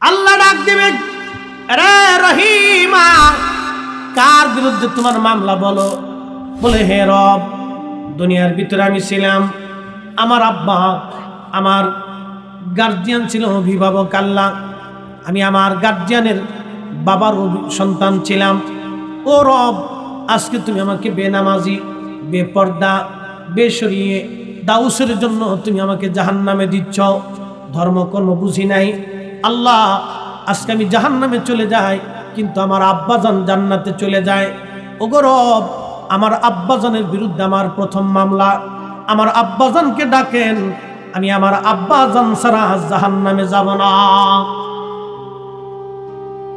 আল্লাহ ডাক দিবে, আরে রহিমা, কার বিরুদ্ধে তোমার মামলা বলো? বলে, হে রব, দুনিয়ার ভিতরে আমি ছিলাম, আমার আব্বা আমার গার্জিয়ান ছিল, অভিভাবক আল্লাহ, আমি আমার গার্জিয়ানের বাবার সন্তান ছিলাম। ও রব, আজকে তুমি আমাকে বেনামাজি, বেপর্দা, বেশরিয়ে দাউসের জন্য তুমি আমাকে জাহান্নামে দিচ্ছ। ধর্মকর্ম বুঝি নাই আল্লাহ, আজকে আমি জাহান্নামে চলে যাই, কিন্তু আমার আব্বাজান জান্নাতে চলে যায়। ওগো রব, আমার আব্বাজানের বিরুদ্ধে আমার প্রথম মামলা, আমার আব্বাজানকে ডাকেন, আমি আমার আব্বাজান ছাড়া জাহান্নামে যাব না।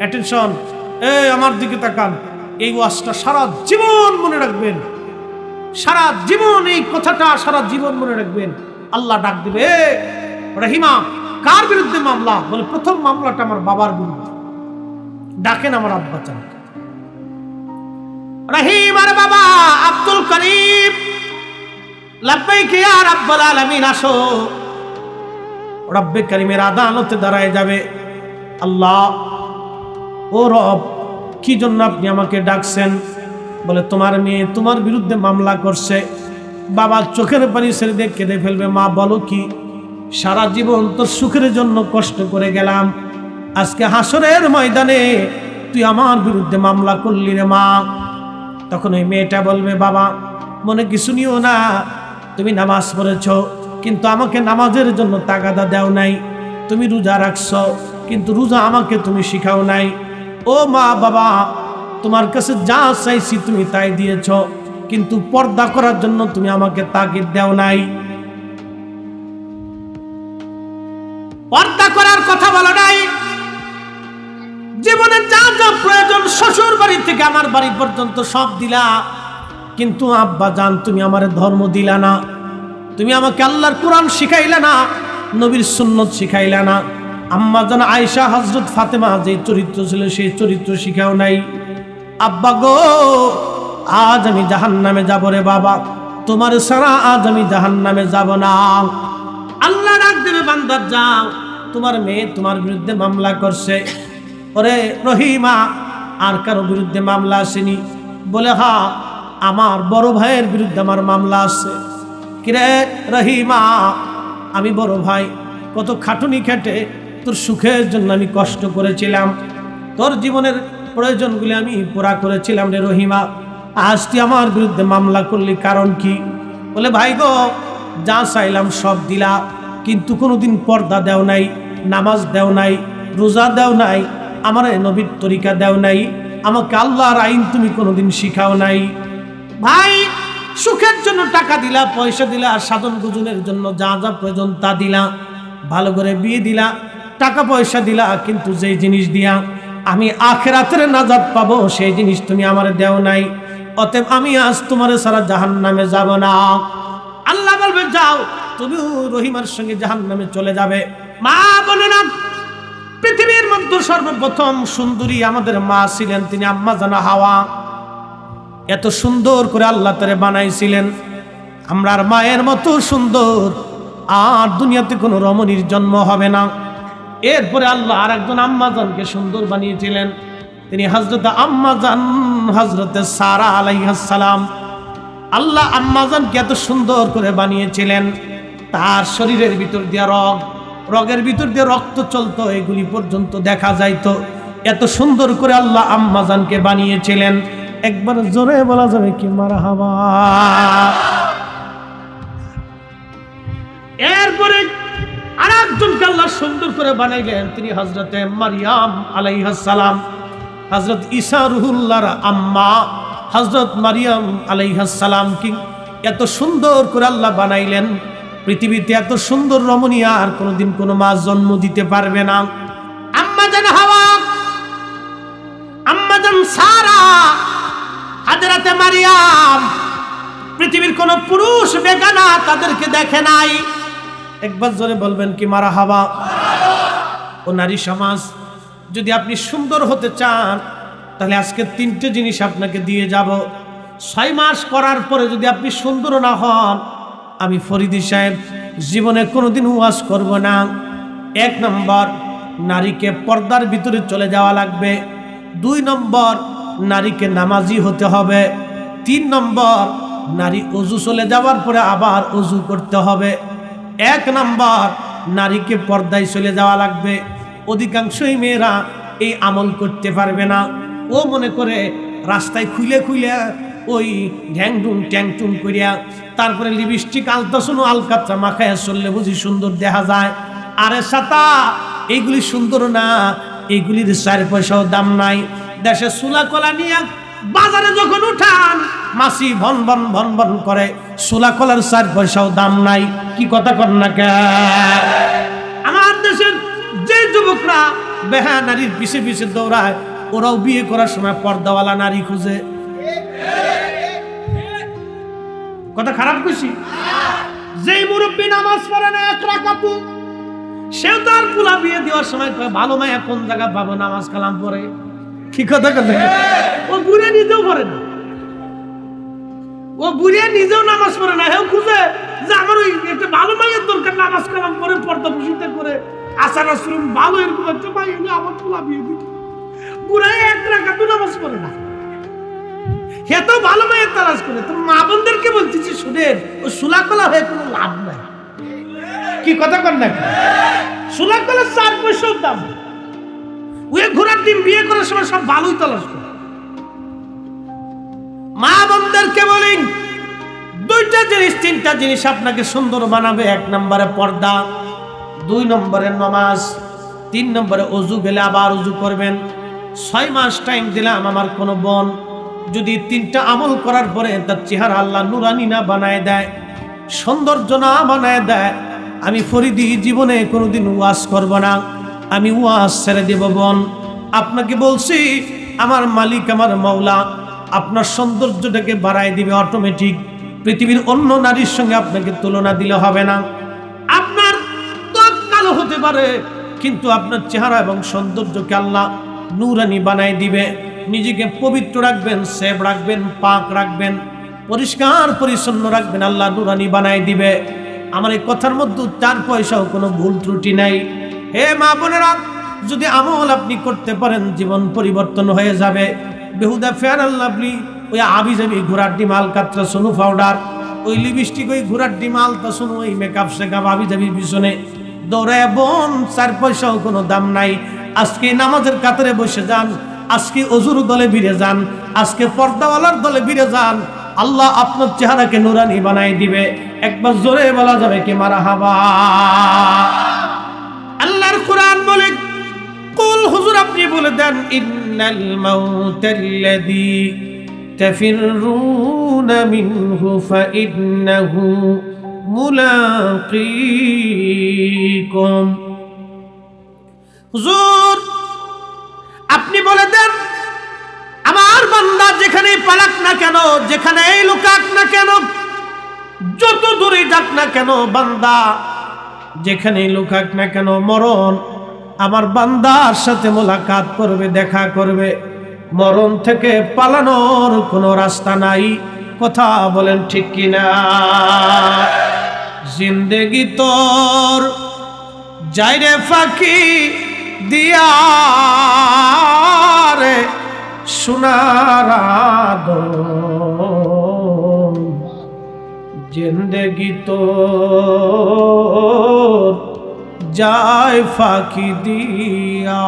অ্যাটেনশন, এই আমার দিকে তাকান, এই ওয়াজটা সারা জীবন মনে রাখবেন, সারা জীবন এই কথাটা সারা জীবন মনে রাখবেন। আল্লাহ ডাক দিবে, রহিমা, কার বিরুদ্ধে মামলা? বলে, প্রথম মামলাটা আমার বাবার বিরুদ্ধে, ডাকেন আমার আব্বাজান। রহিমার বাবা আব্দুল করিম, লাব্বাইক ইয়া রাব্বুল আলামিন, আসো। রব্বে করিমের আদালতে দাঁড়ায় যাবে। আল্লাহ, ও রব, কি জন্য আপনি আমাকে ডাকছেন? বলে, তোমার মেয়ে তোমার বিরুদ্ধে মামলা করছে। বাবা চোখের পানি ছেড়ে দিয়ে কেঁদে ফেলবে। মা, বলো কি? সারা জীবন তোর সুখের জন্য কষ্ট করে গেলাম, আজকে হাসরের ময়দানে তুই আমার বিরুদ্ধে মামলা করলি রে মা। তখন ওই মেয়েটা বলবে, বাবা মনে কিছু নিও না, তুমি নামাজ পড়েছ, কিন্তু আমাকে নামাজের জন্য তাগাদা দাও নাই। তুমি রোজা রাখছ, কিন্তু রোজা আমাকে তুমি শিখাও নাই। ও মা, বাবা, তোমার কাছে যা চাইছি তুমি তাই দিয়েছ, কিন্তু পর্দা করার জন্য তুমি আমাকে তাগিদ দাও নাই, পর্দা করার কথা বলো নাই। জীবনে যা যা প্রয়োজন শ্বশুর বাড়ি থেকে আমার বাড়ি পর্যন্ত সব দিলা, কিন্তু আব্বা জান তুমি আমার ধর্ম দিলা না, তুমি আমাকে আল্লাহর কোরআন শিখাইলা না, নবীর সুন্নত শিখাইলা না। আম্মা জান আয়েশা, হযরত ফাতেমা যে চরিত্র ছিল সেই চরিত্র শিখাও নাই। আব্বা গো, আজ আমি জাহান্নামে যাব রে বাবা, তোমার ছাড়া আজ আমি জাহান্নামে যাব না। আল্লাহ ডাক দেবে, বান্দা যাও, তোমার মেয়ে তোমার বিরুদ্ধে মামলা করছে। ওরে রহিমা, আর কারো বিরুদ্ধে মামলা আসেনি? বলে, হ্যাঁ, আমার বড় ভাইয়ের বিরুদ্ধে আমার মামলা আছে। কিরে রহিমা, আমি বড় ভাই, কত খাটুনি খেটে তোর সুখের জন্য আমি কষ্ট করেছিলাম, তোর জীবনের প্রয়োজনগুলি আমি পুরা করেছিলাম রে রহিমা, আজ তুই আমার বিরুদ্ধে মামলা করলি, কারণ কি? বলে, ভাই গো, যা চাইলাম সব দিলা, কিন্তু কোনোদিন পর্দা দেও নাই, নামাজ দেও নাই, রোজা দেও নাই, আমার নবীর তরিকা দেও নাই, আমাকে আল্লাহর আইন তুমি কোনোদিন শিখাও নাই। ভাই, সুখের জন্য টাকা দিলা, পয়সা দিলা, আর সাধন গুজনের জন্য যা যা প্রয়োজন তা দিলা, ভালো করে বিয়ে দিলা, টাকা পয়সা দিলা, কিন্তু যেই জিনিস দিয়া আমি আখিরাতের নাজাত পাবো সেই জিনিস তুমি আমারে দেও নাই। অতএব আমি আজ তোমার সারা জাহান্নামে যাব না। আল্লাহ বলবে, যাও, তুমিও রহিমার সঙ্গে জাহান্নামে চলে যাবে। মা বলে না, পৃথিবীর মধ্যে সর্বপ্রথম সুন্দরী আমাদের মা ছিলেন, তিনি আম্মা জানা হাওয়া। এত সুন্দর করে আল্লাহ তারে বানাইছিলেন, আমরার মায়ের মতো সুন্দর আর দুনিয়াতে কোনো রমণীর জন্ম হবে না। এরপরে আল্লাহ আর একজন আম্মাজানকে সুন্দর বানিয়েছিলেন, তিনি হযরত আম্মাজান, হযরত সারা আলাইহিস সালাম। আল্লাহ আম্মাজানকে এত সুন্দর করে বানিয়েছিলেন, তার শরীরের ভিতর দিয়ে রগের ভিতর দিয়ে রক্ত চলতো, এগুলি পর্যন্ত দেখা যাইতো। এত সুন্দর করে আল্লাহ আম্মাজানকে বানিয়েছিলেন। একবার জোরে বলা যাবে কি মারহাবা? এরপরে আর একজনকে আল্লাহ সুন্দর করে বানাইলেন, তিনি হযরতে মারিয়াম আলাইহিস সালাম, হযরত ঈসা রুহুল্লাহর আম্মা হযরত মারিয়াম আলাইহিস সালাম কি এত সুন্দর করে আল্লাহ বানাইলেন। পৃথিবীতে এত সুন্দর রমণী আর কোনোদিন কোনো মা জন্ম দিতে পারবে না। আম্মাজান হাওয়া, আম্মাজান সারা, হযরতে মারিয়াম, পৃথিবীর কোনো পুরুষ বেগানা তাদেরকে দেখে নাই। একবার জোরে বলবেন কি মারহাবা? ও নারী সমাজ, যদি আপনি সুন্দর হতে চান তাহলে আজকে 3টে জিনিস আপনাকে দিয়ে যাব। 6 মাস করার পরে যদি আপনি সুন্দর না হন, আমি ফরিদি সাহেব জীবনে কোনোদিন ওয়াজ করব না। 1 নম্বর, নারীকে পর্দার ভিতরে চলে যাওয়া লাগবে। 2 নম্বর, নারীকে নামাজি হতে হবে। 3 নম্বর, নারী ওযু চলে যাওয়ার পরে আবার ওযু করতে হবে। 1 নম্বর, নারীকে পর্দায় চলে যাওয়া লাগবে। অধিকাংশই মেয়েরা এই আমল করতে পারবে না। ও মনে করে রাস্তায় খুলে খুলে ওই ঢ্যাংটুং ট্যাংটুং করিয়া তারপরে লিপস্টিক আলতাসুনো আলকাত্রা মাখায় চললে বুঝি সুন্দর দেখা যায়। আরে সাতা, এইগুলি সুন্দর না, এইগুলির 4 পয়সাও দাম নাই। দেশে সুলা কলা নিয়ে বাজারে যখন উঠান মাসি ভন ভন ভন ভন করে, সুলা কলার 4 পয়সাও দাম নাই। কি কথা কর না কে? আমার দেশের যে যুবকরা বেহা নারীর পিছে পিছে দৌড়ায়, ওরাও বিয়ে করার সময় পর্দাওয়ালা নারী খুঁজে। কথা খারাপ কইছি? যেই মুরব্বী নামাজ পড়ে না 1 রাকাত, সেও তার পোলা বিয়ে দেওয়ার সময় ভালো মায়া কোন জায়গা পাবো নামাজ কালাম পড়ে। কি কথা কথা? ও বুড়ে নিজেও পড়ে না, ও বুড়ে নিজেও নামাজ পড়ে না। হেও খুঁজে যে আমার ওই একটা ভালো মায়ের দরকার, নামাজ কালাম করে পর্দা পুষিতে করে আচার আচরণ ভালো, এরকম একটা মাই হলে আমার পোলা বিয়ে দিত। বুড়াই 1 রাকাত নামাজ পড়ে না, হে তো ভালো মায়ের তালাশ করে। তোর মা বোনদেরকে বলতেছি, শুনেন, ও সুলাকলা হয়ে কোনো লাভ নাই। কি কথা কর না? সুলাকলা 4 পয়সার দাম। ওই ঘোড়ার ডিম বিয়ে করার সময় সব ভালোই তালাশ করে। মা বোনদেরকে বলি, 2টা জিনিস 3টা জিনিস আপনাকে সুন্দর বানাবে। 1 নম্বরে পর্দা, 2 নম্বরে নামাজ, 3 নম্বরে ওযু। গেলে আবার ওযু করবেন। 6 মাস টাইম দিলাম আমার কোন বোন যদি 3টা আমল করার পরে তার চেহারা আল্লাহ নুরানি না বানায় দেয়, সৌন্দর্য না বানায় দেয়, আমি ফরিদি জীবনে কোনোদিন ওয়াজ করব না, আমি ওয়াজ ছেড়ে দেব। বোন, আপনাকে বলছি, আমার মালিক আমার মাওলা আপনার সৌন্দর্যটাকে বাড়ায় দিবে অটোমেটিক। পৃথিবীর অন্য নারীর সঙ্গে আপনাকে তুলনা দিলে হবে না। আপনার ত্বক কালো হতে পারে, কিন্তু আপনার চেহারা এবং সৌন্দর্যকে আল্লাহ নুরানি বানায় দিবে। নিজেকে পবিত্র রাখবেন, সেভ রাখবেন, পাক রাখবেন, পরিষ্কার পরিচ্ছন্ন রাখবেন, আল্লাহ নুরানি বানায় দিবে। আমার এই কথার মধ্যে 4 পয়সাও কোনো ভুল ত্রুটি নাই। হে মা বোনেরা, যদি আমল আপনি করতে পারেন জীবন পরিবর্তন হয়ে যাবে। বেহুদা ফেয়ার আল লাভলি, ওই আবি যাবি ঘোড়ার ডিম আলকাত্রা সোনু পাউডার, ওই লিপস্টিক, ওই ঘোড়ার ডিম আলতা সোনু, ওই মেকআপ শেকআপ আবি যাবির পিছনে দৌড়ায় বোন, 4 পয়সাও কোনো দাম নাই। আজকে নামাজের কাতারে বসে যান, আজকে ওযুর দলে ভিড়ে যান, আজকে পর্দাওয়ালার দলে ভিড়ে যান, আল্লাহ আপনার চেহারাকে নুরানি বানাই দিবে। একবার জোরে বলা যাবে কি মারহাবা? আল্লাহর কোরআন বলে, কুল, হুজুর আপনি বলে দেন, ইন্নাল মাউতাল্লাযী তাফিরুনা মিনহু ফাইন্নাহু মুলাকীকুম। হুজুর আপনি বলে দেন, আমার বান্দা যেখানেই পালাক না কেন, যেখানেই লুকাক না কেন, যত দূরে যাক না কেন, বান্দা যেখানেই লুকাক না কেন, মরণ আমার বান্দার সাথে মোলাকাত করবে, দেখা করবে। মরণ থেকে পালানোর কোনো রাস্তা নাই। কথা বলেন ঠিক কিনা? জিন্দেগি তোর যাইরে ফাঁকি দিয়া রে সোনার আদম, জিন্দেগি তোর যায় ফাঁকি দিয়া।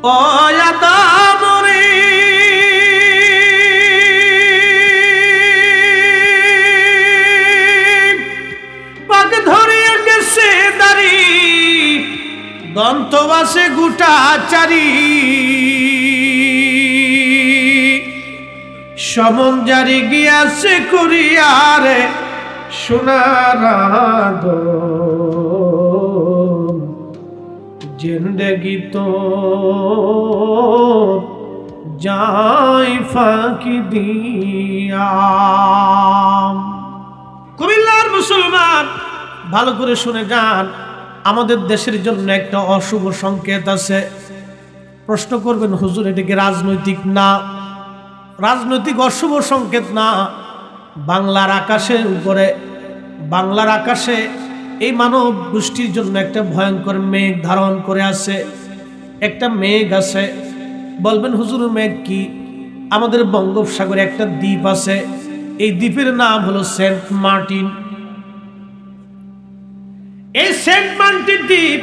ও আদম রে, পাক ধরিয়া গেছে দাড়ি, দন্তবাসে গুটা চারি, সমন জারি গিয়াছে কুরিয়ারে সোনার আদম, জিন্দেগি তো যায় ফাঁকি দিয়া। কুমিল্লার মুসলমান ভালো করে শুনে যান, আমাদের দেশের জন্য একটা অশুভ সংকেত আছে। প্রশ্ন করবেন, হুজুর এটা কি রাজনৈতিক? না, রাজনৈতিক অশুভ সংকেত না। বাংলার আকাশের উপরে, বাংলার আকাশে এই মানব গোষ্ঠীর জন্য একটা ভয়ঙ্কর মেঘ ধারণ করে আছে। একটা মেঘ আছে। বলবেন হুজুর মেঘ কি? আমাদের বঙ্গোপসাগরে একটা দ্বীপ আছে, এই দ্বীপের নাম হলো সেন্ট মার্টিন। এই সেন্ট মার্টিন দ্বীপ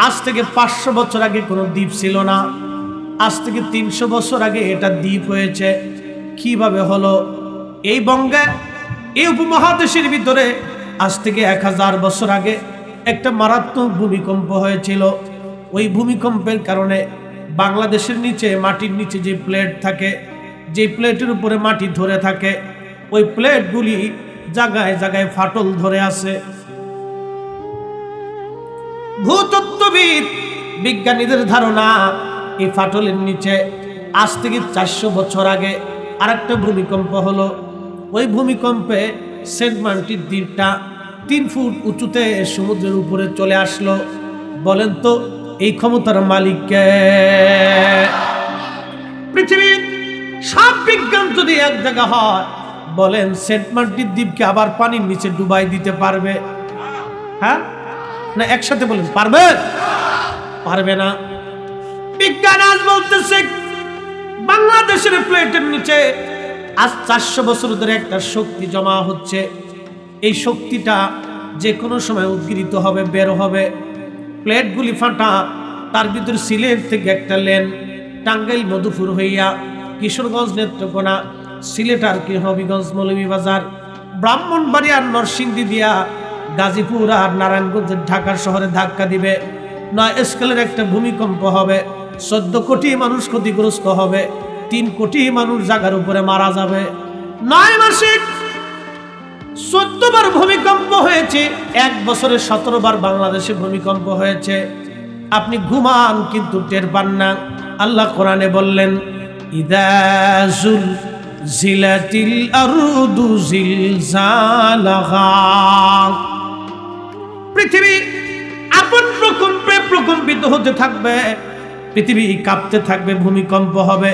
আজ থেকে 500 বছর আগে কোনো দ্বীপ ছিল না। আজ থেকে 300 বছর আগে এটা দ্বীপ হয়েছে। কিভাবে হলো? এই বঙ্গে, এই উপমহাদেশের ভিতরে আজ থেকে 1000 বছর আগে একটা মারাত্মক ভূমিকম্প হয়েছিল। ওই ভূমিকম্পের কারণে বাংলাদেশের নিচে, মাটির নিচে যে প্লেট থাকে, যে প্লেটের উপরে মাটি ধরে থাকে, ওই প্লেটগুলি জায়গায় জায়গায় ফাটল ধরে আছে। ভূতত্ত্ববিদ বিজ্ঞানীদের ধারণা এই ফাটলের নিচে আজ থেকে 400 বছর আগে আরেকটা ভূমিকম্প হলো। ওই ভূমিকম্পে সেন্ট মার্টিন দ্বীপটা 3 ফুট উঁচুতে সমুদ্রের উপরে চলে আসলো। বলেন তো এই ক্ষমতার মালিক কে? পৃথিবীর সব বিজ্ঞান যদি এক জায়গা হয়, বলেন সেন্ট মার্টিন দ্বীপকে আবার পানির নিচে ডুবাই দিতে পারবে? হ্যাঁ না একসাথে বলেন, পারবে? পারবে না। বিজ্ঞান আজ বলতেছে বাংলাদেশের প্লেটের নিচে আজ 400 বছর ধরে একটা শক্তি জমা হচ্ছে। এই শক্তিটা যে কোনো সময় উদ্গীরিত হবে, বের হবে। প্লেটগুলি ফাটা, তার ভিতরে সিলেট থেকে একটা লেন টাঙ্গাইল মধুপুর হইয়া কিশোরগঞ্জ নেত্রকোনা, সিলেট আর কি হবিগঞ্জ মৌলভীবাজার, ব্রাহ্মণবাড়িয়ার নরসিংদী দিয়া গাজীপুর আর নারায়ণগঞ্জের ঢাকার শহরে ধাক্কা দিবে। 9 স্কেলের একটা ভূমিকম্প হবে। 14 কোটি মানুষ ক্ষতিগ্রস্ত হবে। 3 কোটি মানুষ জায়গার উপরে মারা যাবে। 9 মাসে 14 বার ভূমিকম্প হয়েছে। 1 বছরে 17 বার বাংলাদেশে ভূমিকম্প হয়েছে। আপনি ঘুমান কিন্তু টের পান না। আল্লাহ কোরআনে বললেন, ইদা জিলাতিল আরদু জিলজালাহা। পৃথিবী আপন প্রকম্পে প্রকম্পিত হতে থাকবে, পৃথিবী কাঁপতে থাকবে, ভূমিকম্প হবে।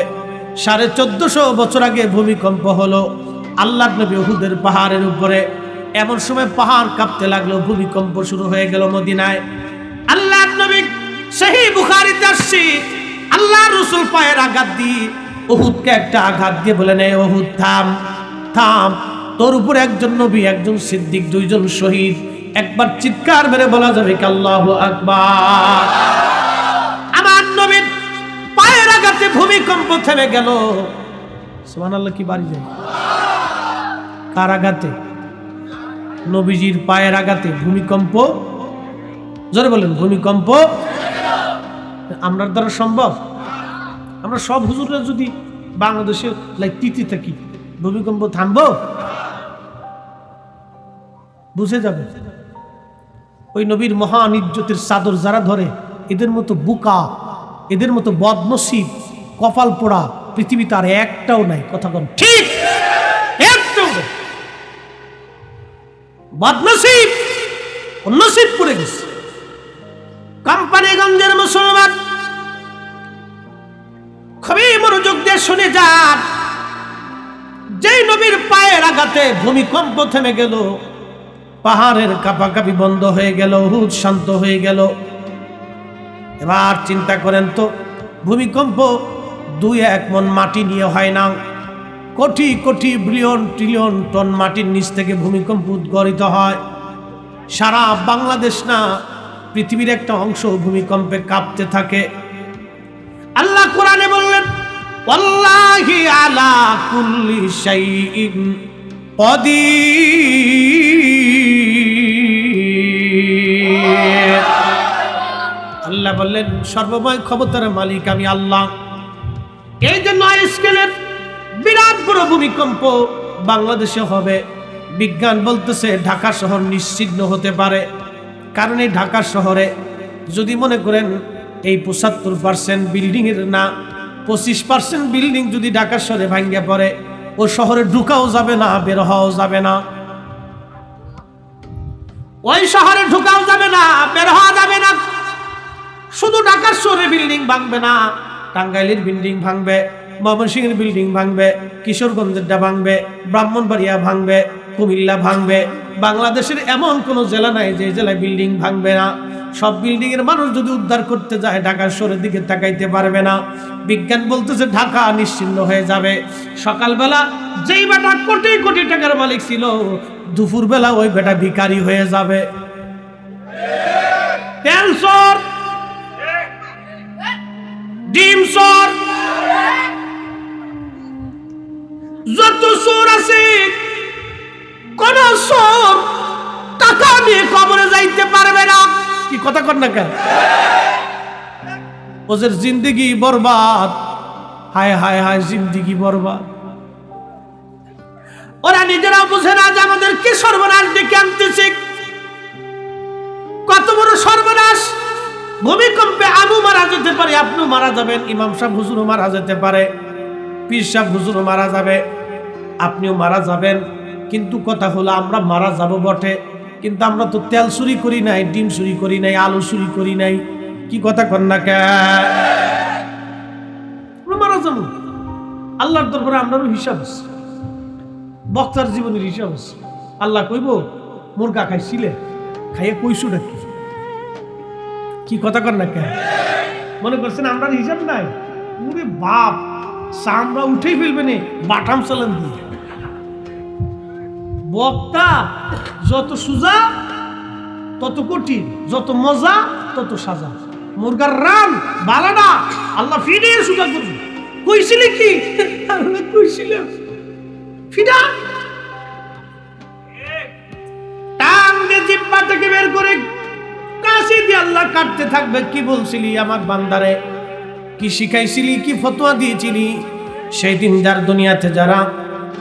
1450 বছর আগে ভূমিকম্প হলো আল্লাহর নবী উহুদের পাহাড়ের উপরে। এমন সময় পাহাড় কাঁপতে লাগলো, ভূমিকম্প শুরু হয়ে গেল মদিনায়। আল্লাহর নবী সহিহ বুখারীতে আসছে, আল্লাহর রাসূল পায়ের আঘাত দিয়ে উহুদকে একটা আঘাত দিয়ে বলেন, এই উহুদ থাম, থাম, তোর উপর একজন নবী, একজন সিদ্দিক, 2 জন শহীদ। একবার চিৎকার মেরে বলা যাবে কি আল্লাহু আকবার। আমার নবীর পায়ের আঘাতে ভূমিকম্প থেমে গেল। সুবহানাল্লাহ, কি বাড়ি যায়। কার আঘাতে? নবীজির পায়ের আঘাতে ভূমিকম্প। জোরে বলেন, ভূমিকম্প আমরার দ্বারা সম্ভব? আমরা সব হুজুররা যদি বাংলাদেশে তিতি থাকি, ভূমিকম্প থামবো? বুঝে যাবে। ওই নবীর মহান ইজ্জতের চাদর যারা ধরে, এদের মতো বুকা, এদের মতো বদনসিব, কপাল পোড়া পৃথিবীতে আর একটাও নাই। কথা কন ঠিক? একটাও নাই। বদনসিব, নসিব পড়ে গেছে। কোম্পানিগঞ্জের মুসলমান খুবই মনোযোগ দিয়ে শুনে যান। যেই নবীর পায়ের আঘাতে ভূমিকম্প থেমে গেল, পাহাড়ের কাঁপাকাঁপি বন্ধ হয়ে গেল, উহুদ শান্ত হয়ে গেল। এবার চিন্তা করেন তো, ভূমিকম্প 2-1 মন মাটি নিয়ে হয় না, crore crore billion trillion ton মাটির নিচ থেকে ভূমিকম্প উদ্গরিত হয়। সারা বাংলাদেশ না, পৃথিবীর একটা অংশ ভূমিকম্পে কাঁপতে থাকে। আল্লাহ কোরআনে বললেন, ওয়াল্লাহি আলা কুল্লি শাইইন কাদির। আল্লাহ বললেন, সর্বময় ক্ষমতার মালিক আমি আল্লাহ। এই যে 9 স্কেলের বিরাট বড় ভূমিকম্প বাংলাদেশে হবে, বিজ্ঞান বলতেছে ঢাকা শহর নিশ্চিহ্ন হতে পারে। কারণ এই ঢাকা শহরে যদি মনে করেন এই 75% বিল্ডিং এর না, 25% বিল্ডিং যদি ঢাকা শহরে ভাঙ্গা পড়ে, ও শহরে ঢুকাও যাবে না, বের হওয়াও যাবে না। ওই শহরে ঢুকাও যাবে না, বের হওয়া যাবে না। শুধু ঢাকার শহরে বিল্ডিং ভাঙবে না, টাঙ্গাইলের বিল্ডিং ভাঙবে, ময়মনসিংহের বিল্ডিং ভাঙবে, কিশোরগঞ্জেরটা ভাঙবে, ব্রাহ্মণবাড়িয়া ভাঙবে, কুমিল্লা ভাঙবে। বাংলাদেশের এমন কোনো জেলা নাই যে জেলায় বিল্ডিং ভাঙবে না। সব বিল্ডিং এর মানুষ যদি উদ্ধার করতে যায় ঢাকা শহরের দিকে তাকাইতে পারবে না। বিজ্ঞান বলতেছে ঢাকা নিশ্চিহ্ন হয়ে যাবে। সকালবেলা যেই বেটা কোটি কোটি টাকার মালিক ছিল, দুপুরবেলা ওই বেটা ভিখারি হয়ে যাবে। তেল চোর, ডিম চোর, যত চোর আছে, কোন চোর টাকা নিয়ে কবরে যাইতে পারবে না। কি কথা কর না কেন? ওদের জিন্দেগি বরবাদ। হায় হায় হায়, জিন্দেগি বরবাদ। ওরা নিজেরা বুঝে না যে আমাদের কি সর্বনাশ ডেকে আনতেছে। কত বড় সর্বনাশ! ভূমিকম্পে আমিও মারা যেতে পারে, আপনিও মারা যাবেন, ইমাম সাহেব হুজুরও মারা যেতে পারে, পীর সাহেব হুজুরও মারা যাবে, আপনিও মারা যাবেন। কিন্তু কথা হলো আমরা মারা যাব বটে, কিন্তু আমরা তো তেল চুরি করি নাই, ডিম চুরি করি নাই, আলু চুরি করি নাই। কি কথা কন না কে? আমরা মারা যাব। আল্লাহর দরবারে আমরাও হিসাব আছে, বক্তার জীবনের হিসাব আছে। আল্লাহ কইব মুরগা খাইছিলে, খাইয়ে কইসুটা কি? কি কথা কর না কে? মনে করছেন আমরা হিসাব নাই? ওরে বাপ, চামড়া উঠেই ফেলবে না বাটাম চালান দিয়ে। বক্তা যত সুজা তত কঠিন, যত মজা তত সাজা। মুরগার রান বালানা আল্লাহ ফিরে সুজা করবে। কইছিলে কি? কইছিলাম ফিডা টান দিয়ে জিব্বা থেকে বের করে কাশি দিয়ে আল্লাহ কাটতে থাকবে। কি বলছিলি আমার বান্দারে? কি শিখাইছিলি? কি ফতোয়া দিয়েছিলি? সেই দিন যার দুনিয়াতে যারা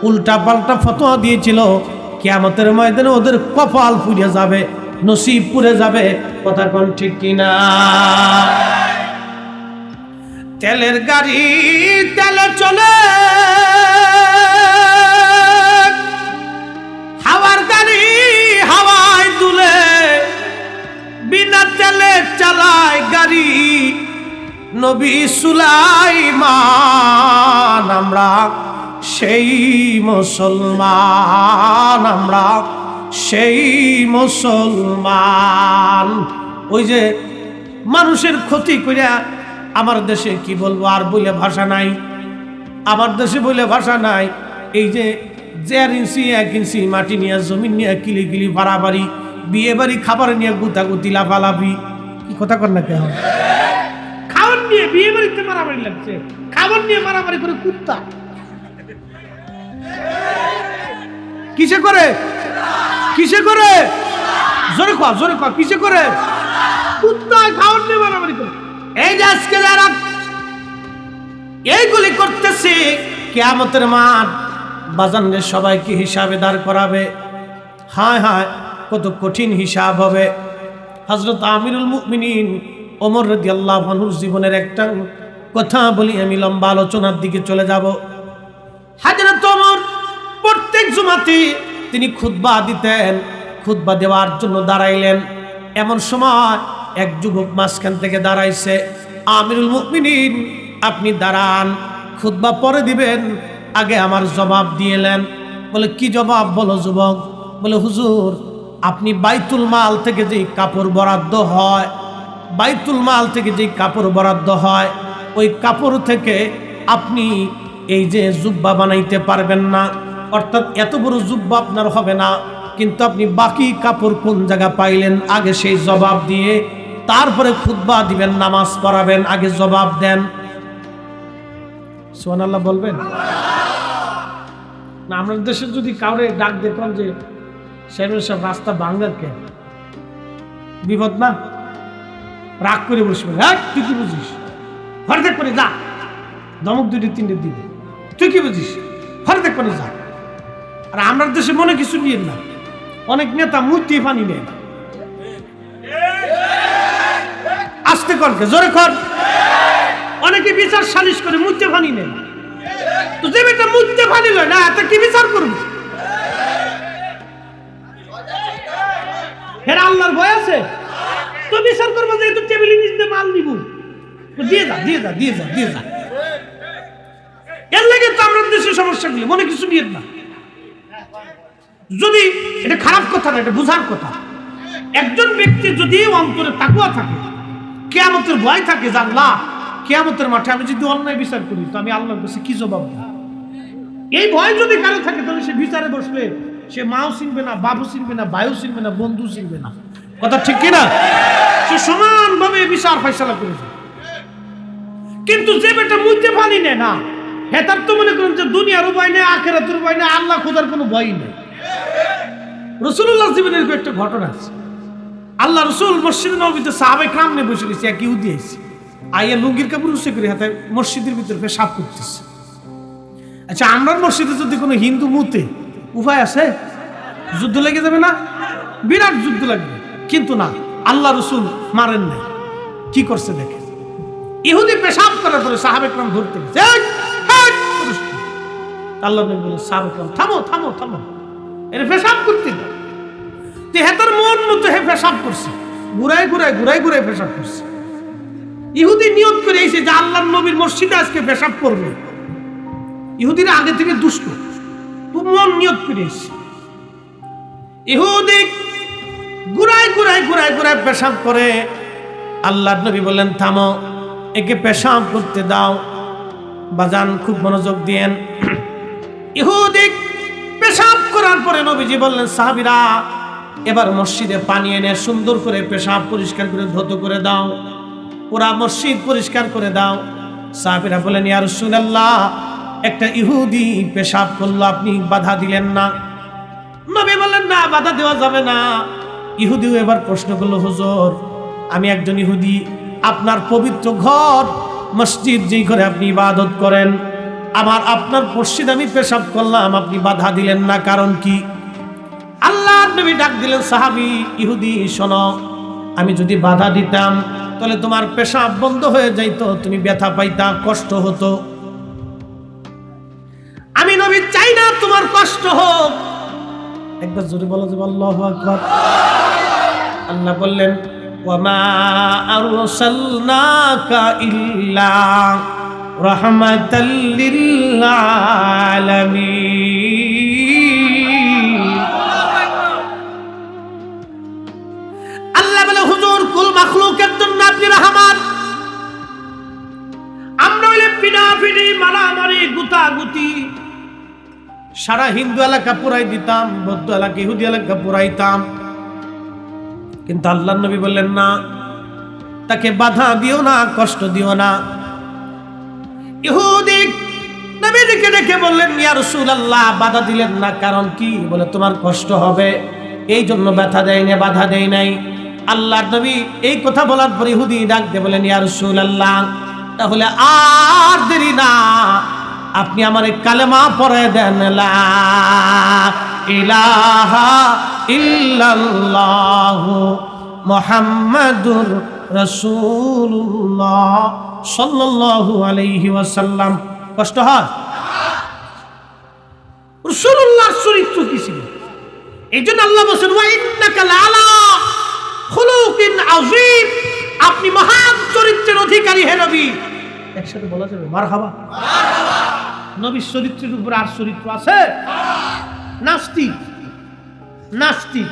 উল্টা পাল্টা ফতোয়া দিয়েছিল, কিয়ামতের ময়দানে ওদের কপাল পুড়ে যাবে, নসিব পুড়ে যাবে। কথা কোন ঠিক কিনা? তেলের গাড়ি তেলে চলে, হাওয়ার গাড়ি হাওয়ায় দুলে, বিনা তেলে চালায় গাড়ি নবী সুলাইমান। আমরা সেই মুসলমান, আমরা সেই মুসলমান। ওই যে মানুষের ক্ষতি কইরা আমার দেশে কি বলবো, আর বলে ভাষা নাই, আমার দেশে বলে ভাষা নাই। এই যে 1 ইঞ্চি 1 ইঞ্চি মাটি নিয়ে, জমিন নিয়ে কিলি কিলি বাড়াবাড়ি, বিয়ে বাড়ি খাবার নিয়ে গুতাগুতি লাফালাফি। কি কথা কর না কেন? খাবার নিয়ে বিয়ে বাড়িতে মারামারি লাগছে, খাবার নিয়ে মারামারি করে কুত্তা। কিসে করে? কিসে করে? জোরে কর, জোরে কর। কিসে করে? কুত্তা খাবার নিয়ে মারামারি করে। এই যে আজকে যারা এইগুলি করতেছে, কিয়ামতের মাঠ বাজানের সবাইকে হিসাবে দাঁড় করাবে। হায় হায়, কত কঠিন হিসাব হবে। হযরত আমিরুল মুমিনিন ওমর রাদিয়াল্লাহু আনহুর জীবনের একটা কথা বলি, আমি লম্বা আলোচনার দিকে চলে যাব। হযরত ওমর প্রত্যেক জুমাতে তিনি খুতবা দিতেন। খুতবা দেওয়ার জন্য দাঁড়াইলেন, এমন সময় এক যুবক মাঝখান থেকে দাঁড়াইছে। আমিরুল মুমিনিন, আপনি দাঁড়ান, খুতবা পরে দিবেন, আগে আমার জবাব দিয়েলেন। বলে কি জবাব? বলো যুবক। বলে হুজুর, আপনি বাইতুল মাল থেকে যেই কাপড় বরাদ্দ হয়, বাইতুল মাল থেকে যেই কাপড় বরাদ্দ হয়, ওই কাপড় থেকে আপনি এই যে জুব্বা বানাইতে পারবেন না, অর্থাৎ এত বড় জুব্বা আপনার হবে না। কিন্তু আপনি বাকি কাপড় কোন জায়গা পাইলেন, আগে সেই জবাব দিয়ে তারপরে খুতবা দিবেন, নামাজ পড়াবেন, আগে জবাব দেন। সুবহানাল্লাহ বলবেন না? আমাদের দেশে যদি কাউরে ডাক দেখলাম যে সেগুলো সব রাস্তা ভাঙার কে, বিপদ না? রাগ করে বসবে, হ্যাঁ তুই কি বুঝিস, হরদেক করে যা, ধমক 2-3 দিবে, তুই কি বুঝিস, হরদেক করে যা। আর আমার দেশে মনে কিছু নিয়ে না, অনেক নেতা মূর্তি পানি নেয়। আস্তে করকে, জোরে কর। অনেকে বিচার সালিশ করে মূর্তি পানি নেয়। তো যে বেটা মূর্তি পানি লয় না, তা কি বিচার করবে? হেরা আল্লাহর ভয় আছে তো বিচার করবো যে তুই টেবিলে নিচে মাল নিব, দিয়ে যা দিয়ে যা দিয়ে যা দিয়ে যা। এর লাগে তো আমাদের দেশের সমস্যাগুলো, মনে কিছু নিয়ে না। যদি এটা খারাপ কথা না, এটা বোঝার কথা। একজন ব্যক্তি যদি অন্তরে তাকওয়া থাকে, কিয়ামতের ভয় থাকে, যে আল্লাহ কিয়ামতের মাঠে আমি যদি অন্যায় বিচার করি তো আমি আল্লাহর কাছে কি জবাব দেব, এই ভয় যদি কারো থাকে তাহলে সে বিচারে বসলে সে মাও চিনবে না, বাবু চিনবে না, ভাইও চিনবে না, বন্ধু চিনবে না। কথা ঠিক কিনা? সে সমানভাবে বিচার ফয়সালা করে যায়। কিন্তু যে বেটা মুইতে পানি নেয় না, হেতার তো মনে করেন যে দুনিয়ার ভয় নেই, আখিরাতের ভয় নেই, আল্লাহ খোদার কোনো ভয় নেই। রাসূলুল্লাহ জীবনের একটা ঘটনা আছে। আল্লাহ রাসূল মসজিদে নববীতে সাহাবায়ে কেরাম নিয়ে বসে গেছে, এক ইহুদি আইছে, আইয়া লুঙ্গির কাপড় উঁচু করে হাতে মসজিদের ভিতরে পেশাব করতেছে। আচ্ছা, আমরা মসজিদে যদি কোনো হিন্দু মুতে উপায় আছে? যুদ্ধ লেগে যাবে না? বিরাট যুদ্ধ লাগবে। কিন্তু না, আল্লাহ রাসূল মারেন নাই। কি করছে দেখে, ইহুদি পেশাব করার পরে সাহাবায়ে কেরাম ধরতে গেছে। আল্লাহ নবী বলেন, সাহাবায়ে কেরাম থামো থামো থামো, এর পেশাব করতে না। হেতার মন মতো হে পেশাব করছে, ঘুরাই ঘুরাই ঘুরাই ঘুরাই পেশাব করছে। ইহুদি নিয়ত করে এসে যে আল্লাহর নবীর মসজিদে আজকে পেশাব করবে। ইহুদিরা আগে থেকে দুষ্ট, খুব মন নিয়ত করে এসে ইহুদি ঘুরাই ঘুরাই ঘুরাই ঘুরাই পেশাব করে। আল্লাহর নবী বললেন, থামো, একে পেশাব করতে দাও। বাজান খুব মনোযোগ দিয়েন। ইহুদি পেশাব করার পরে নবীজি বললেন, সাহাবীরা এবার মসজিদে পানি এনে সুন্দর করে পেশাব পরিষ্কার করে ধৌত করে দাও, পুরা মসজিদ পরিষ্কার করে দাও। সাহাবীরা বলেন, ইয়া রাসূলুল্লাহ, একটা ইহুদি পেশাব করলো, আপনি বাধা দিলেন না। নবী বললেন, না, বাধা দেওয়া যাবে না। ইহুদিও এবার প্রশ্ন করলো, হুজুর, আমি একজন ইহুদি, আপনার পবিত্র ঘর মসজিদ, যেই ঘরে আপনি ইবাদত করেন, আপনার মসজিদ আমি পেশাব করলাম, আপনি বাধা দিলেন না, কারণ কি? আল্লাহর নবী ডাক দিলেন, সাহাবী ইহুদি, শোনো, আমি যদি বাধা দিতাম তাহলে তোমার পেশাব বন্ধ হয়ে যাইতো, তুমি ব্যথা পাইতা, কষ্ট হতো। আমি নবী চাই না তোমার কষ্ট হোক। একবার জোরে বলো যে আল্লাহু আকবার। আল্লাহ বললেন, ওয়ামা আরসালনাকা ইল্লা রাহমাতাল লিল আলামিন। আল্লাহ বলে, হুজুর, কুল মাখলুকের জন্য আপনি রাহমাত। আমরা হইলে পিনাপিনি, মারামারি, গুতাগুতি, সারা হিন্দু এলাকা পুরাই দিতাম, বৌদ্ধ এলাকা, ইহুদি এলাকা পুরাইতাম। কিন্তু আল্লাহর নবী বললেন, না, তাকে বাধা দিও না, কষ্ট দিও না। ইহুদি নবীকে ডেকে বললেন, ইয়া রাসূলুল্লাহ, বাধা দিলেন না, কারণ কি? বলে, তোমার কষ্ট হবে, এই জন্য ব্যথা দেয় না, বাধা দেয় নাই। আল্লাহর নবী এই কথা বলার পর ইহুদি ডাক দিয়ে বলেন, ইয়া রাসূলুল্লাহ, তাহলে আর দেরি না, আপনি আমার কালেমা পড়ে দেন, লা ইলাহা ইল্লাল্লাহু মুহাম্মাদুর রাসূলুল্লাহ সাল্লাল্লাহু আলাইহি ওয়াসাল্লাম। কষ্ট হয়? রাসূলুল্লাহর চরিত্র কি ছিল? এইজন্য আল্লাহ বলেন, ওয়া ইন্নাকা লাআলা খুলুকিন আযীম, আপনি মহান চরিত্রের অধিকারী হে নবী। একসাথে বলা যাবে মারহাবা। নবীর চরিত্রের উপর আর চরিত্র আছে? নাস্তিক নাস্তিক